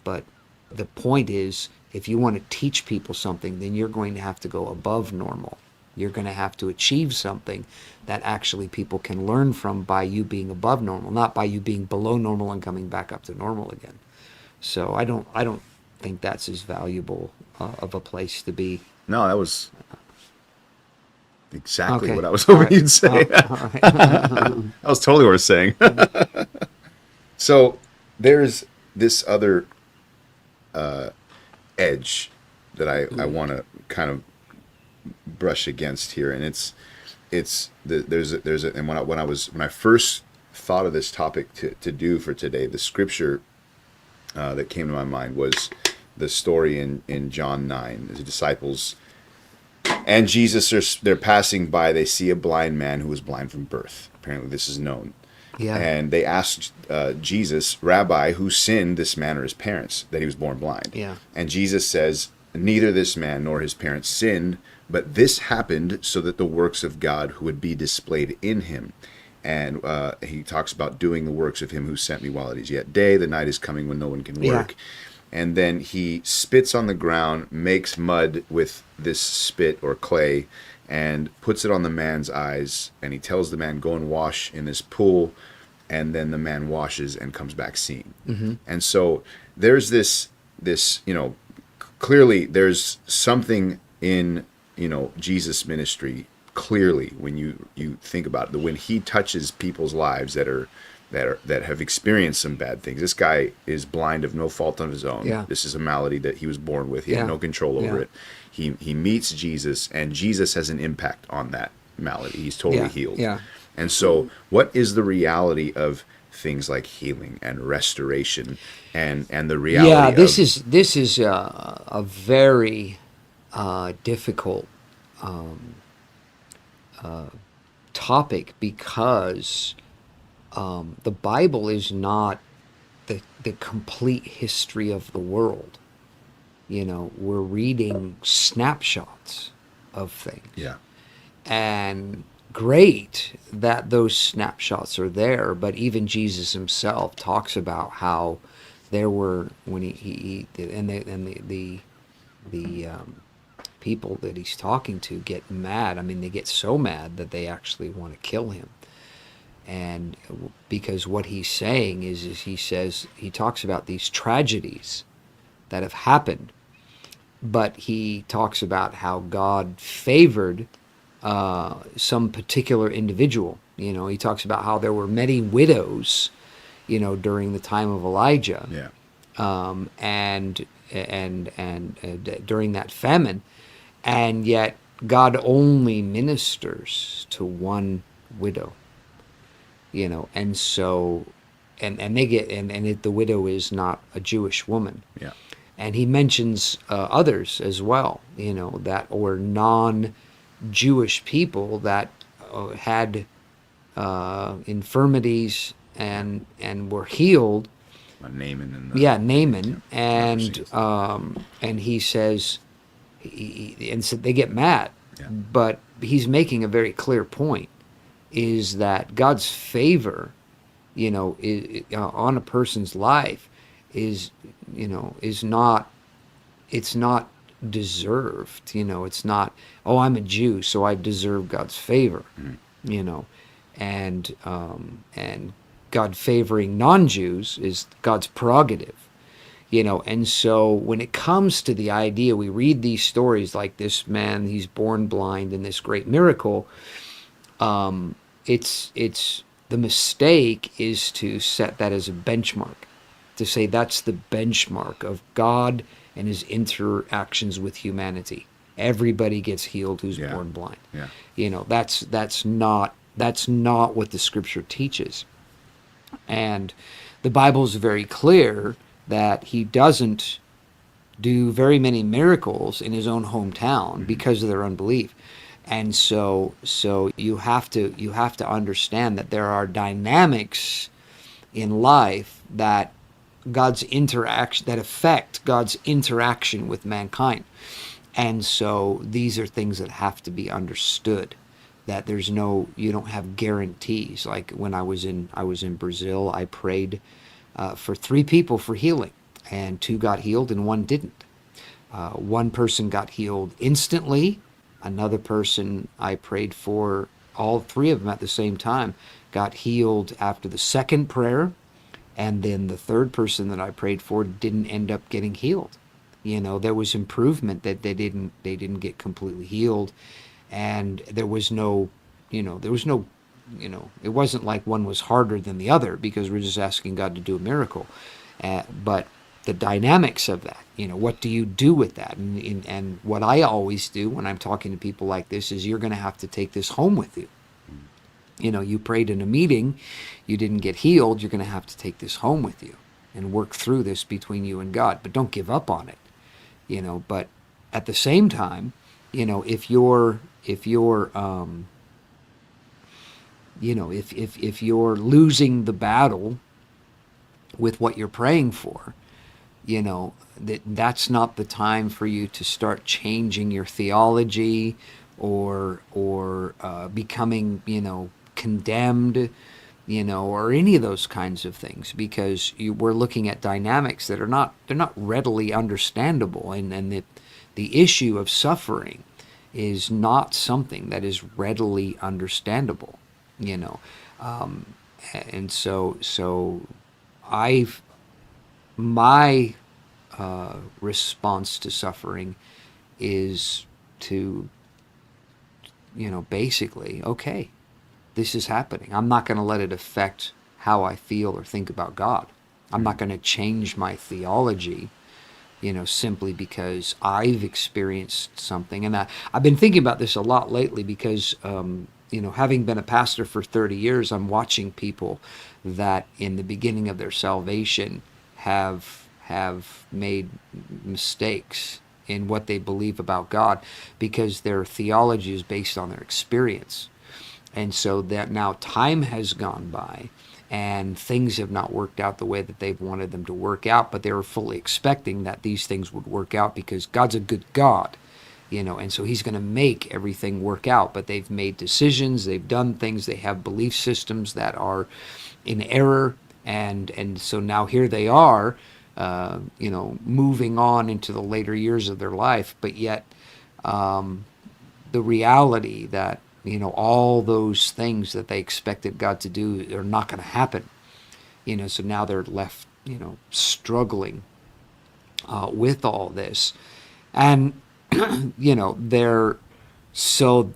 But the point is, if you want to teach people something, then you're going to have to go above normal. You're going to have to achieve something that actually people can learn from by you being above normal, not by you being below normal and coming back up to normal again. So I don't think that's as valuable of a place to be. No, that was exactly Okay. what I was hoping All right. you'd say. All right. That was totally what I was saying. So there's this other edge that I want to kind of brush against here, and and when I first thought of this topic to do for today, the scripture that came to my mind was the story in John 9. The disciples and Jesus they're passing by. They see a blind man who was blind from birth. Apparently, this is known. Yeah. And they asked Jesus, Rabbi, who sinned, this man or his parents, that he was born blind? Yeah. And Jesus says, neither this man nor his parents sinned, but this happened so that the works of God would be displayed in him. And he talks about doing the works of him who sent me while it is yet day. The night is coming when no one can work. Yeah. And then he spits on the ground, makes mud with this spit or clay, and puts it on the man's eyes. And he tells the man, go and wash in this pool. And then the man washes and comes back seeing. Mm-hmm. And so there's this, clearly there's something in, Jesus' ministry. Clearly, when you think about it, when he touches people's lives that have experienced some bad things. This guy is blind of no fault of his own. Yeah. This is a malady that he was born with. He had no control over it. He meets Jesus, and Jesus has an impact on that malady. He's totally healed. Yeah. And so, what is the reality of things like healing and restoration, and the reality? Yeah, this is a very difficult topic, because the Bible is not the complete history of the world. We're reading snapshots of things. Yeah. And great that those snapshots are there, but even Jesus himself talks about how there were, when the people that he's talking to get mad. I mean, they get so mad that they actually want to kill him. And because what he's saying is he talks about these tragedies that have happened, but he talks about how God favored some particular individual. You know, he talks about how there were many widows, you know, during the time of Elijah, Yeah. and during that famine, and yet God only ministers to one widow. You know, and so, and they get, the widow is not a Jewish woman. Yeah. And he mentions others as well, you know, that were non-Jewish people that had infirmities and were healed. Naaman and the Yeah, yeah, Naaman, leprosy. and he says, and so they get mad, Yeah. but he's making a very clear point: is that God's favor, you know, on a person's life is, you know, is not, it's not deserved. You know, it's not, oh, I'm a Jew, so I deserve God's favor. You know, and God favoring non-Jews is God's prerogative. You know, and so when it comes to the idea, we read these stories like this man, he's born blind, and this great miracle. It's the mistake is to set that as a benchmark, to say that's the benchmark of God and his interactions with humanity. Everybody gets healed who's Yeah. born blind. Yeah. You know, that's not what the scripture teaches. And the Bible is very clear that he doesn't do very many miracles in his own hometown because of their unbelief. And so you have to understand that there are dynamics in life that affect God's interaction with mankind. And so these are things that have to be understood, that you don't have guarantees. Like when I was in Brazil, I prayed for 3 people for healing, and 2 got healed and 1 didn't. One person got healed instantly. Another person I prayed for, all 3 of them at the same time, got healed after the second prayer. And then the third person that I prayed for didn't end up getting healed. You know, there was improvement, that they didn't get completely healed. And there was no, it wasn't like one was harder than the other, because we're just asking God to do a miracle. But the dynamics of that, what do you do with that? And what I always do when I'm talking to people like this is, you're going to have to take this home with you. You prayed in a meeting, you didn't get healed, you're going to have to take this home with you and work through this between you and God. But don't give up on it. But at the same time, if you're losing the battle with what you're praying for, that's not the time for you to start changing your theology or becoming, condemned, or any of those kinds of things, because we're looking at dynamics that they're not readily understandable, and the issue of suffering is not something that is readily understandable, and so my response to suffering is to, basically, okay, this is happening. I'm not going to let it affect how I feel or think about God. I'm not going to change my theology, simply because I've experienced something. And I've been thinking about this a lot lately, because, having been a pastor for 30 years, I'm watching people that in the beginning of their salvation have made mistakes in what they believe about God, because their theology is based on their experience. And so that now time has gone by and things have not worked out the way that they've wanted them to work out, but they were fully expecting that these things would work out, because God's a good God, and so he's going to make everything work out. But they've made decisions, they've done things, they have belief systems that are in error, and so now here they are, moving on into the later years of their life, but yet the reality that all those things that they expected God to do are not going to happen. So now they're left, struggling with all this, and they're so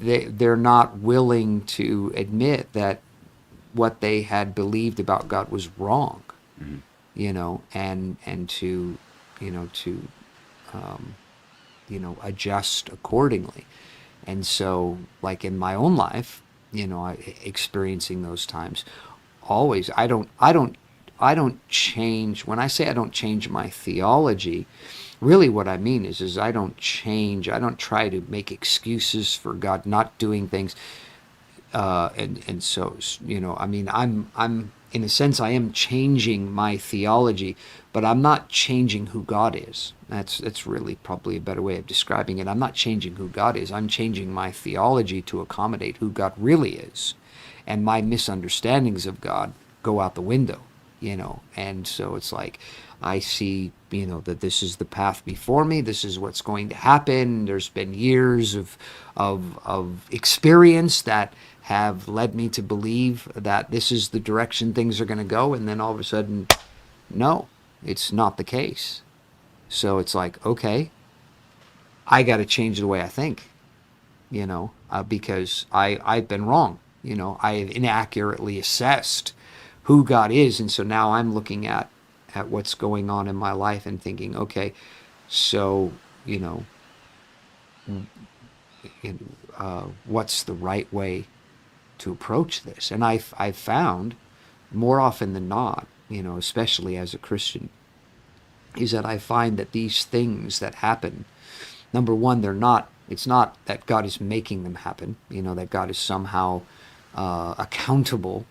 they're not willing to admit that what they had believed about God was wrong, Mhm. and to, to adjust accordingly. And so, like in my own life, experiencing those times, always, I don't change. When I say I don't change my theology, really what I mean is I don't change. I don't try to make excuses for God not doing things. And so, I mean, I'm in a sense I am changing my theology, but I'm not changing who God is. That's really probably a better way of describing it. I'm not changing who God is. I'm changing my theology to accommodate who God really is, and my misunderstandings of God go out the window. And so it's like I see, that this is the path before me. This is what's going to happen. There's been years of experience that have led me to believe that this is the direction things are going to go, and then all of a sudden, no, it's not the case. So it's like, okay, I got to change the way I think, because I've been wrong. I have inaccurately assessed who God is, and so now I'm looking at what's going on in my life and thinking, okay, so you know, what's the right way to approach this? And I've found more often than not, especially as a Christian, is that I find that these things that happen, number one, they're not. It's not that God is making them happen. That God is somehow accountable,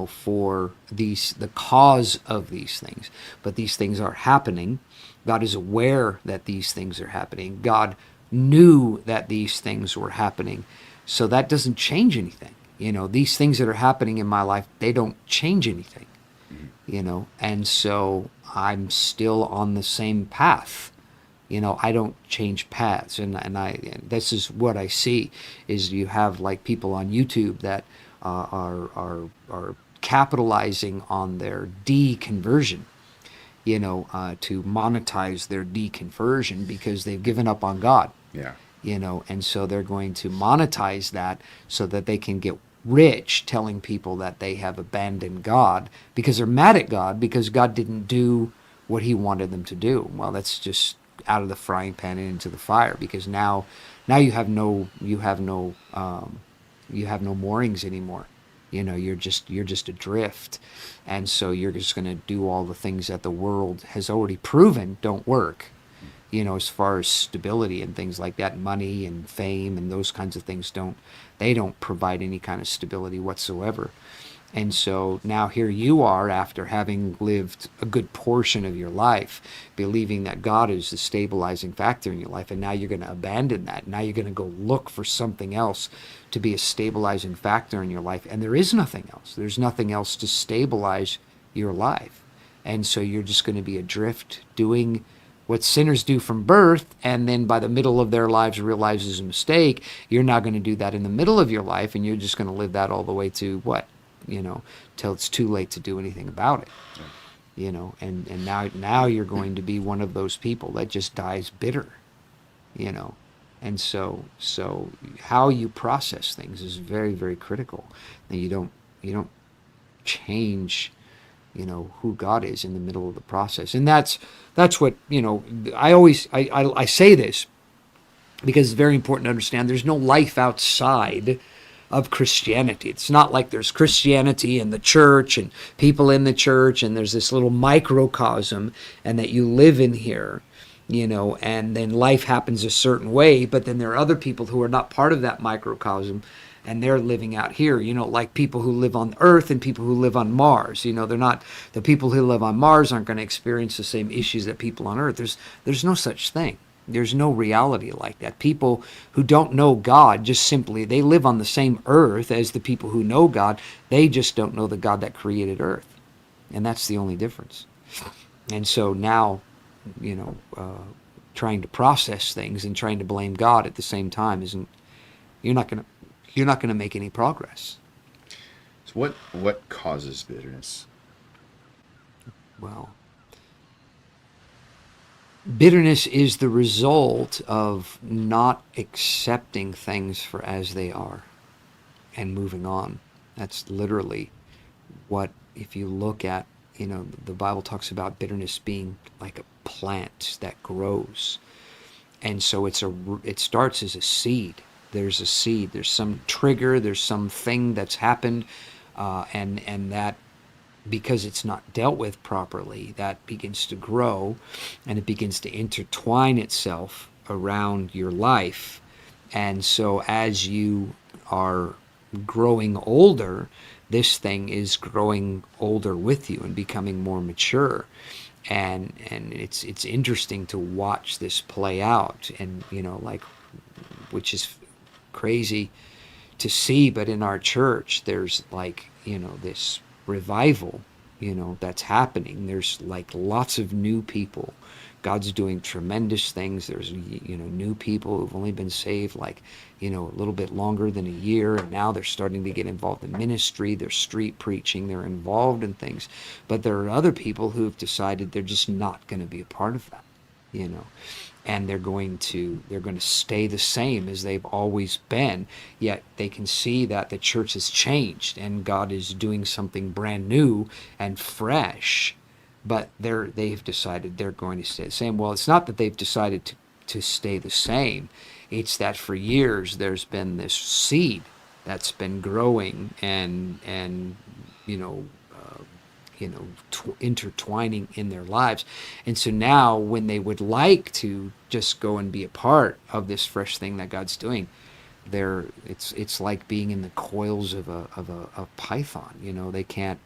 for the cause of these things. But these things are happening. God is aware that these things are happening. God knew that these things were happening. So that doesn't change anything. These things that are happening in my life, they don't change anything. And so I'm still on the same path. I don't change paths, and this is what I see is you have like people on YouTube that are capitalizing on their deconversion, to monetize their deconversion because they've given up on God. Yeah. And so they're going to monetize that so that they can get rich telling people that they have abandoned God because they're mad at God because God didn't do what he wanted them to do. Well, that's just out of the frying pan and into the fire, because now you have no moorings anymore. You're just adrift, and so you're just going to do all the things that the world has already proven don't work. As far as stability and things like that, money and fame and those kinds of things don't provide any kind of stability whatsoever. And so now here you are, after having lived a good portion of your life, believing that God is the stabilizing factor in your life, and now you're going to abandon that. Now you're going to go look for something else to be a stabilizing factor in your life, and there is nothing else. There's nothing else to stabilize your life. And so you're just going to be adrift, doing what sinners do from birth, and then by the middle of their lives realize is a mistake. You're not going to do that in the middle of your life, and you're just going to live that all the way to what? Till it's too late to do anything about it. And now you're going to be one of those people that just dies bitter. And so how you process things is very, very critical. And you don't change who God is in the middle of the process. And that's what I say this because it's very important to understand there's no life outside of Christianity. It's not like there's Christianity in the church and people in the church and there's this little microcosm and that you live in here, and then life happens a certain way, but then there are other people who are not part of that microcosm and they're living out here, like people who live on Earth and people who live on Mars. They're not, the people who live on Mars aren't going to experience the same issues that people on Earth. There's no such thing. There's no reality like that. People who don't know God just simply, they live on the same earth as the people who know God. They just don't know the God that created earth. And that's the only difference. And so now, trying to process things and trying to blame God at the same time you're not going to make any progress. So what causes bitterness? Well, Bitterness is the result of not accepting things for as they are and moving on. That's literally what, if you look at, the Bible talks about bitterness being like a plant that grows. And so it starts as a seed. There's a seed. There's some trigger. There's something that's happened, and that, because it's not dealt with properly, that begins to grow, and it begins to intertwine itself around your life. And so as you are growing older, this thing is growing older with you and becoming more mature. And it's interesting to watch this play out, and like, which is crazy to see. But in our church, there's like, this revival, that's happening. There's like lots of new people. God's doing tremendous things. There's, new people who've only been saved like, a little bit longer than a year, and now they're starting to get involved in ministry. They're street preaching. They're involved in things. But there are other people who've decided they're just not going to be a part of that, and they're going to stay the same as they've always been. Yet they can see that the church has changed and God is doing something brand new and fresh, but they've decided they're going to stay the same. Well, it's not that they've decided to stay the same. It's that for years there's been this seed that's been growing and you know intertwining in their lives. And so now when they would like to just go and be a part of this fresh thing that God's doing, it's like being in the coils of a python. They can't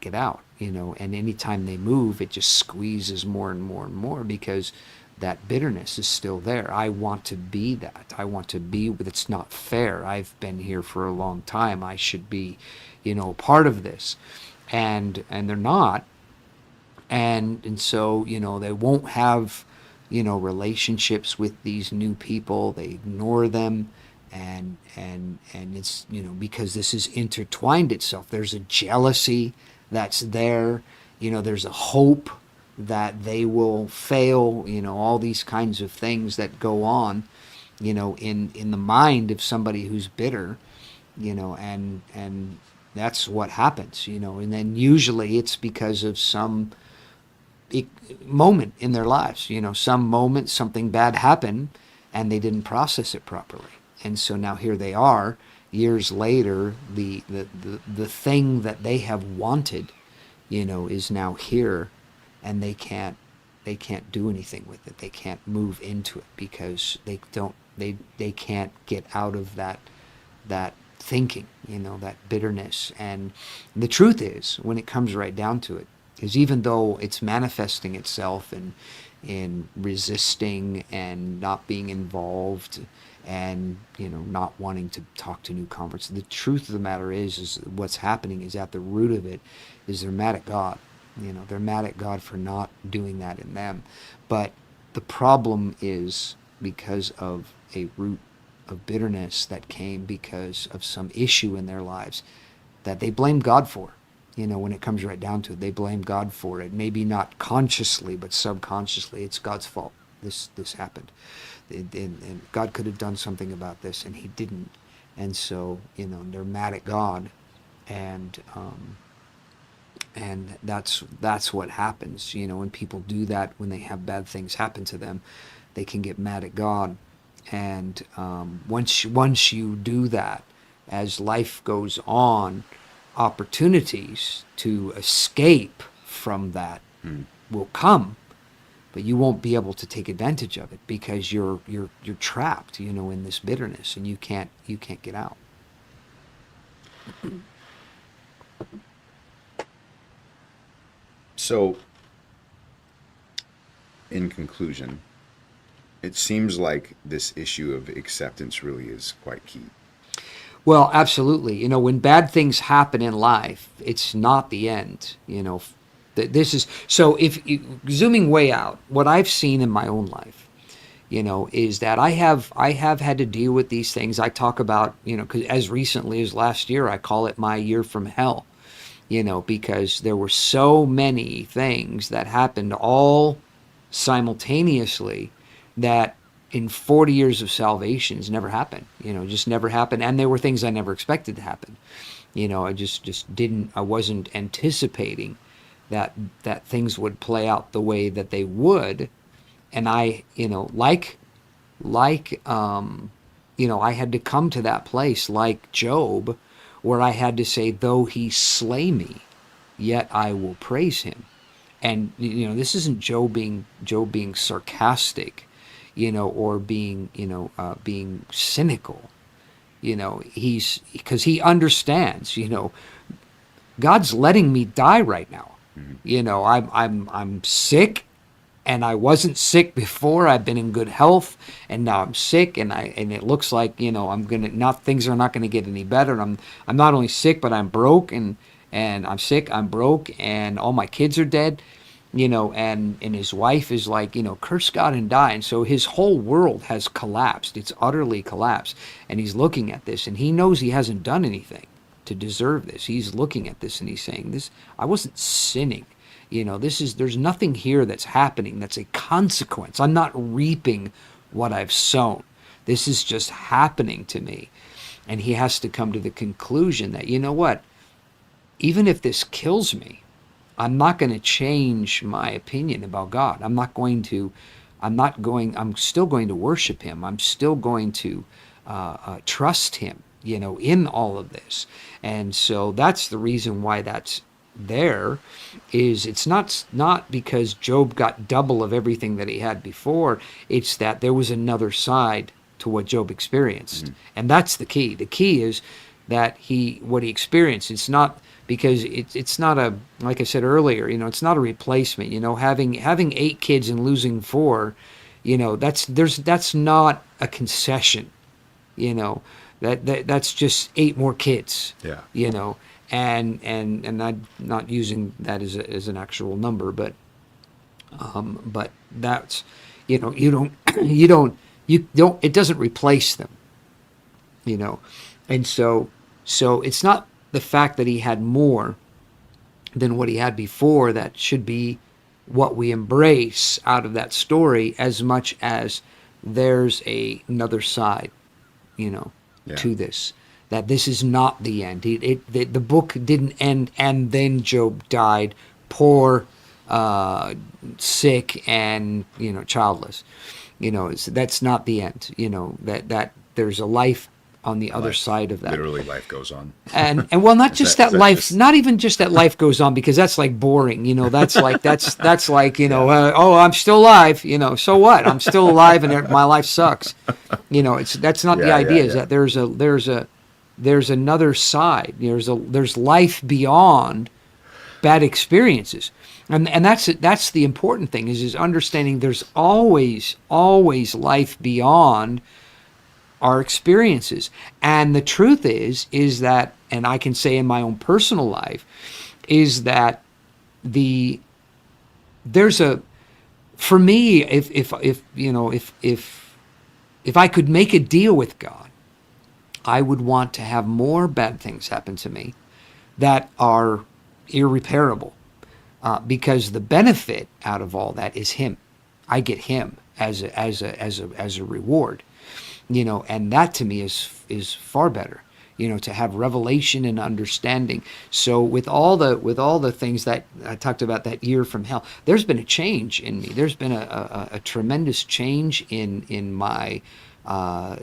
get out. And anytime they move, it just squeezes more and more and more, because that bitterness is still there. I want to be that. I want to be with. It's not fair. I've been here for a long time. I should be, part of this. And they're not. And so, they won't have, relationships with these new people. They ignore them. And it's, because this has intertwined itself. There's a jealousy that's there. There's a hope that they will fail, all these kinds of things that go on, in the mind of somebody who's bitter, and that's what happens, and then usually it's because of some moment in their lives, some moment, something bad happened and they didn't process it properly. And so now here they are, years later, the thing that they have wanted, is now here, and they can't do anything with it. They can't move into it because they can't get out of that thinking, that bitterness. And the truth is, when it comes right down to it, is even though it's manifesting itself in resisting and not being involved and not wanting to talk to new converts, the truth of the matter is what's happening is, at the root of it, is they're mad at God. They're mad at God for not doing that in them. But the problem is because of a root of bitterness that came because of some issue in their lives that they blame God for. When it comes right down to it, they blame God for it. Maybe not consciously, but subconsciously, it's God's fault. This happened. And God could have done something about this, and he didn't. And so, they're mad at God. And that's what happens. When people do that, when they have bad things happen to them, they can get mad at God. And once you do that, as life goes on, opportunities to escape from that will come, but you won't be able to take advantage of it because you're trapped, in this bitterness, and you can't get out. So, in conclusion, it seems like this issue of acceptance really is quite key. Well, absolutely. When bad things happen in life, it's not the end. This is so. If zooming way out, what I've seen in my own life, is that I have had to deal with these things. I talk about, 'cause as recently as last year, I call it my year from hell. Because there were so many things that happened all simultaneously that in 40 years of salvations never happened, just never happened. And there were things I never expected to happen. I just didn't, I wasn't anticipating that things would play out the way that they would. And I, I had to come to that place like Job, where I had to say, though he slay me, yet I will praise him. And this isn't Job being sarcastic, or being cynical. He's, because he understands. God's letting me die right now. I'm sick, and I wasn't sick before. I've been in good health, and now I'm sick, and it looks like things are not gonna get any better. And I'm not only sick, but I'm broke, and I'm sick, I'm broke, and all my kids are dead. And his wife is like, curse God and die. And so his whole world has collapsed. It's utterly collapsed. And he's looking at this, and he knows he hasn't done anything to deserve this. He's looking at this, and he's saying, this, I wasn't sinning. There's nothing here that's happening that's a consequence. I'm not reaping what I've sown. This is just happening to me. And he has to come to the conclusion that, what? Even if this kills me, I'm not going to change my opinion about God. I'm still going to worship him. I'm still going to trust him, in all of this. And so that's the reason why that's there. Is it's not because Job got double of everything that he had before. It's that there was another side to what Job experienced. Mm-hmm. And that's the key. The key is that what he experienced, it's not because it's not a, like I said earlier, it's not a replacement. Having 8 kids and losing 4, that's not a concession. That's just 8 more kids. Yeah. And I'm not using that as an actual number, but that's, you don't it doesn't replace them. And so it's not the fact that he had more than what he had before that should be what we embrace out of that story, as much as there's another side, to this. That this is not the end. The book didn't end and then Job died poor, sick, and childless. That's not the end. That there's a life on the other side of that. Literally, life goes on. And well, not just that life, not even just that life goes on, because that's like boring. That's like that's like oh, I'm still alive. So what? I'm still alive, and my life sucks. That's not the idea. Is that there's another side. There's life beyond bad experiences. And that's the important thing is understanding there's always life beyond our experiences. And the truth is that, and I can say in my own personal life, is that for me, if I could make a deal with God, I would want to have more bad things happen to me that are irreparable, because the benefit out of all that is Him. I get Him as a reward, and that to me is far better. To have revelation and understanding. So with all the things that I talked about that year from hell, there's been a change in me. There's been a tremendous change in my, I'm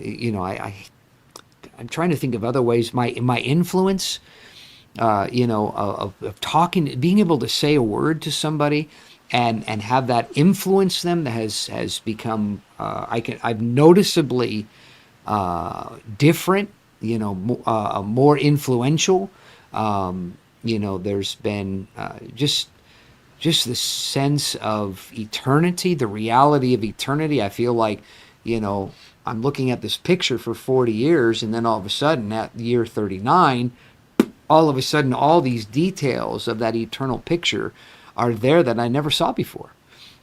trying to think of other ways. My influence, of talking, being able to say a word to somebody, and have that influence them that has become, I've noticeably different. More influential. There's been just the sense of eternity, the reality of eternity. I feel like, I'm looking at this picture for 40 years, and then all of a sudden, at year 39, all of a sudden, all these details of that eternal picture are there that I never saw before.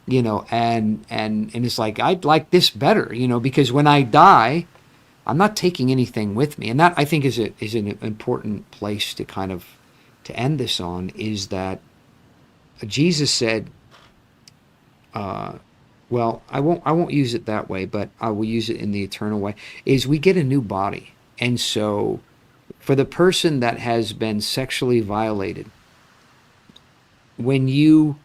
And it's like, I'd like this better, because when I die, I'm not taking anything with me. And that, I think, is an important place to to end this on, is that Jesus said, well, I won't use it that way, but I will use it in the eternal way, is we get a new body. And so for the person that has been sexually violated, when you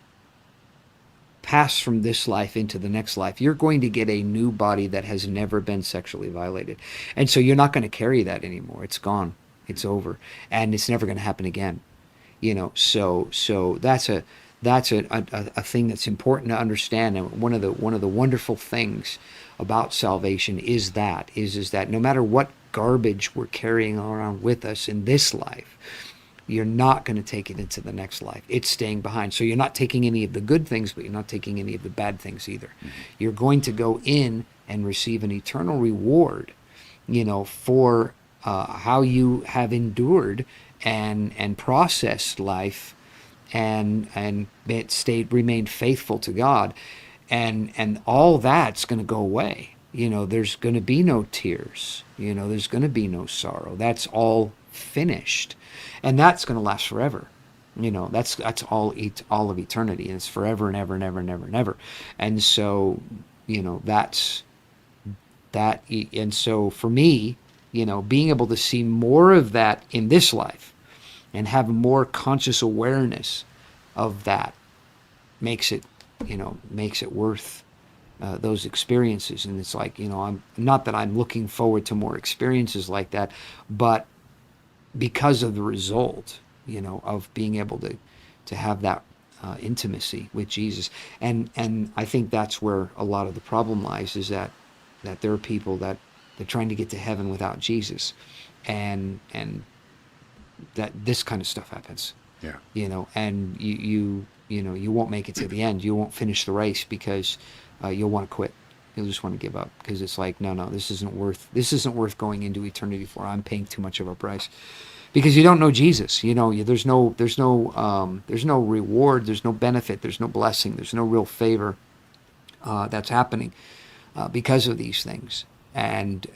pass from this life into the next life, you're going to get a new body that has never been sexually violated. And so you're not going to carry that anymore. It's gone. It's over. And it's never going to happen again. So that's a thing that's important to understand. And one of the wonderful things about salvation is that no matter what garbage we're carrying around with us in this life, you're not going to take it into the next life. It's staying behind. So you're not taking any of the good things, but you're not taking any of the bad things either. You're going to go in and receive an eternal reward, for how you have endured and processed life, and remained faithful to God, and all that's going to go away. There's going to be no tears. There's going to be no sorrow. That's all finished, and that's going to last forever. That's all of eternity, and it's forever and ever and ever and ever and ever. And so, that's that. And so for me, being able to see more of that in this life and have more conscious awareness of that makes it worth those experiences. And it's like, I'm not that I'm looking forward to more experiences like that, but because of the result, of being able to have that intimacy with Jesus. And I think that's where a lot of the problem lies, is that there are people that they're trying to get to heaven without Jesus, and that this kind of stuff happens. Yeah. And you won't make it to the end. You won't finish the race because you'll want to quit. You'll just want to give up, because it's like, no, this isn't worth going into eternity for. I'm paying too much of a price, because you don't know Jesus. There's no reward, there's no benefit, there's no blessing, there's no real favor that's happening because of these things. And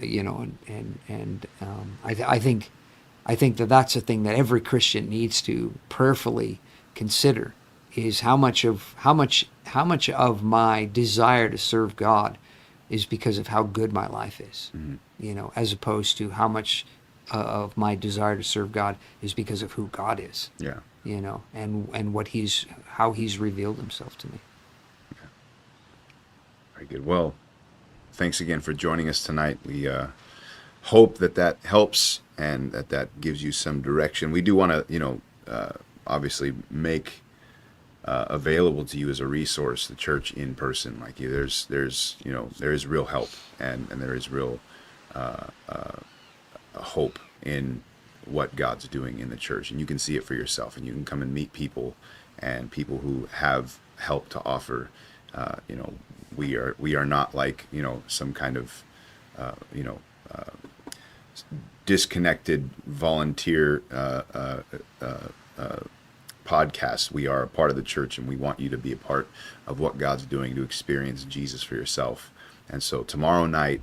I think that that's a thing that every Christian needs to prayerfully consider, is how much of my desire to serve God is because of how good my life is, as opposed to how much of my desire to serve God is because of who God is, Yeah. and how he's revealed himself to me. Very good. Well, thanks again for joining us tonight. We hope that helps, and that gives you some direction. We do want to, obviously make available to you as a resource the church in person. Like, there is real help, and there is real hope in what God's doing in the church, and you can see it for yourself, and you can come and meet people, and people who have help to offer. We are not like, some kind of disconnected volunteer podcast. We are a part of the church, and we want you to be a part of what God's doing, to experience Jesus for yourself. And so tomorrow night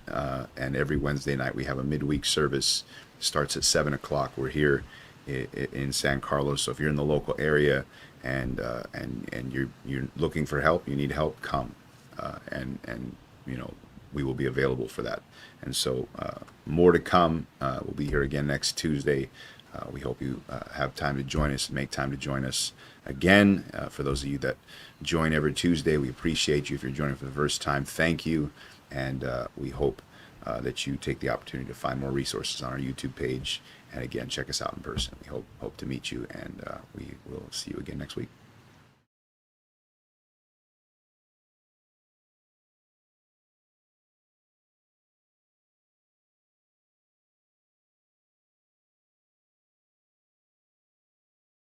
and every Wednesday night, we have a midweek service. It starts at 7 o'clock. We're here in San Carlos. So if you're in the local area and you're looking for help, you need help, come. And we will be available for that. And so more to come. We'll be here again next Tuesday. We hope you have time to join us, make time to join us again. For those of you that join every Tuesday, we appreciate you. If you're joining for the first time, thank you. And we hope that you take the opportunity to find more resources on our YouTube page. And again, check us out in person. We hope to meet you, and we will see you again next week.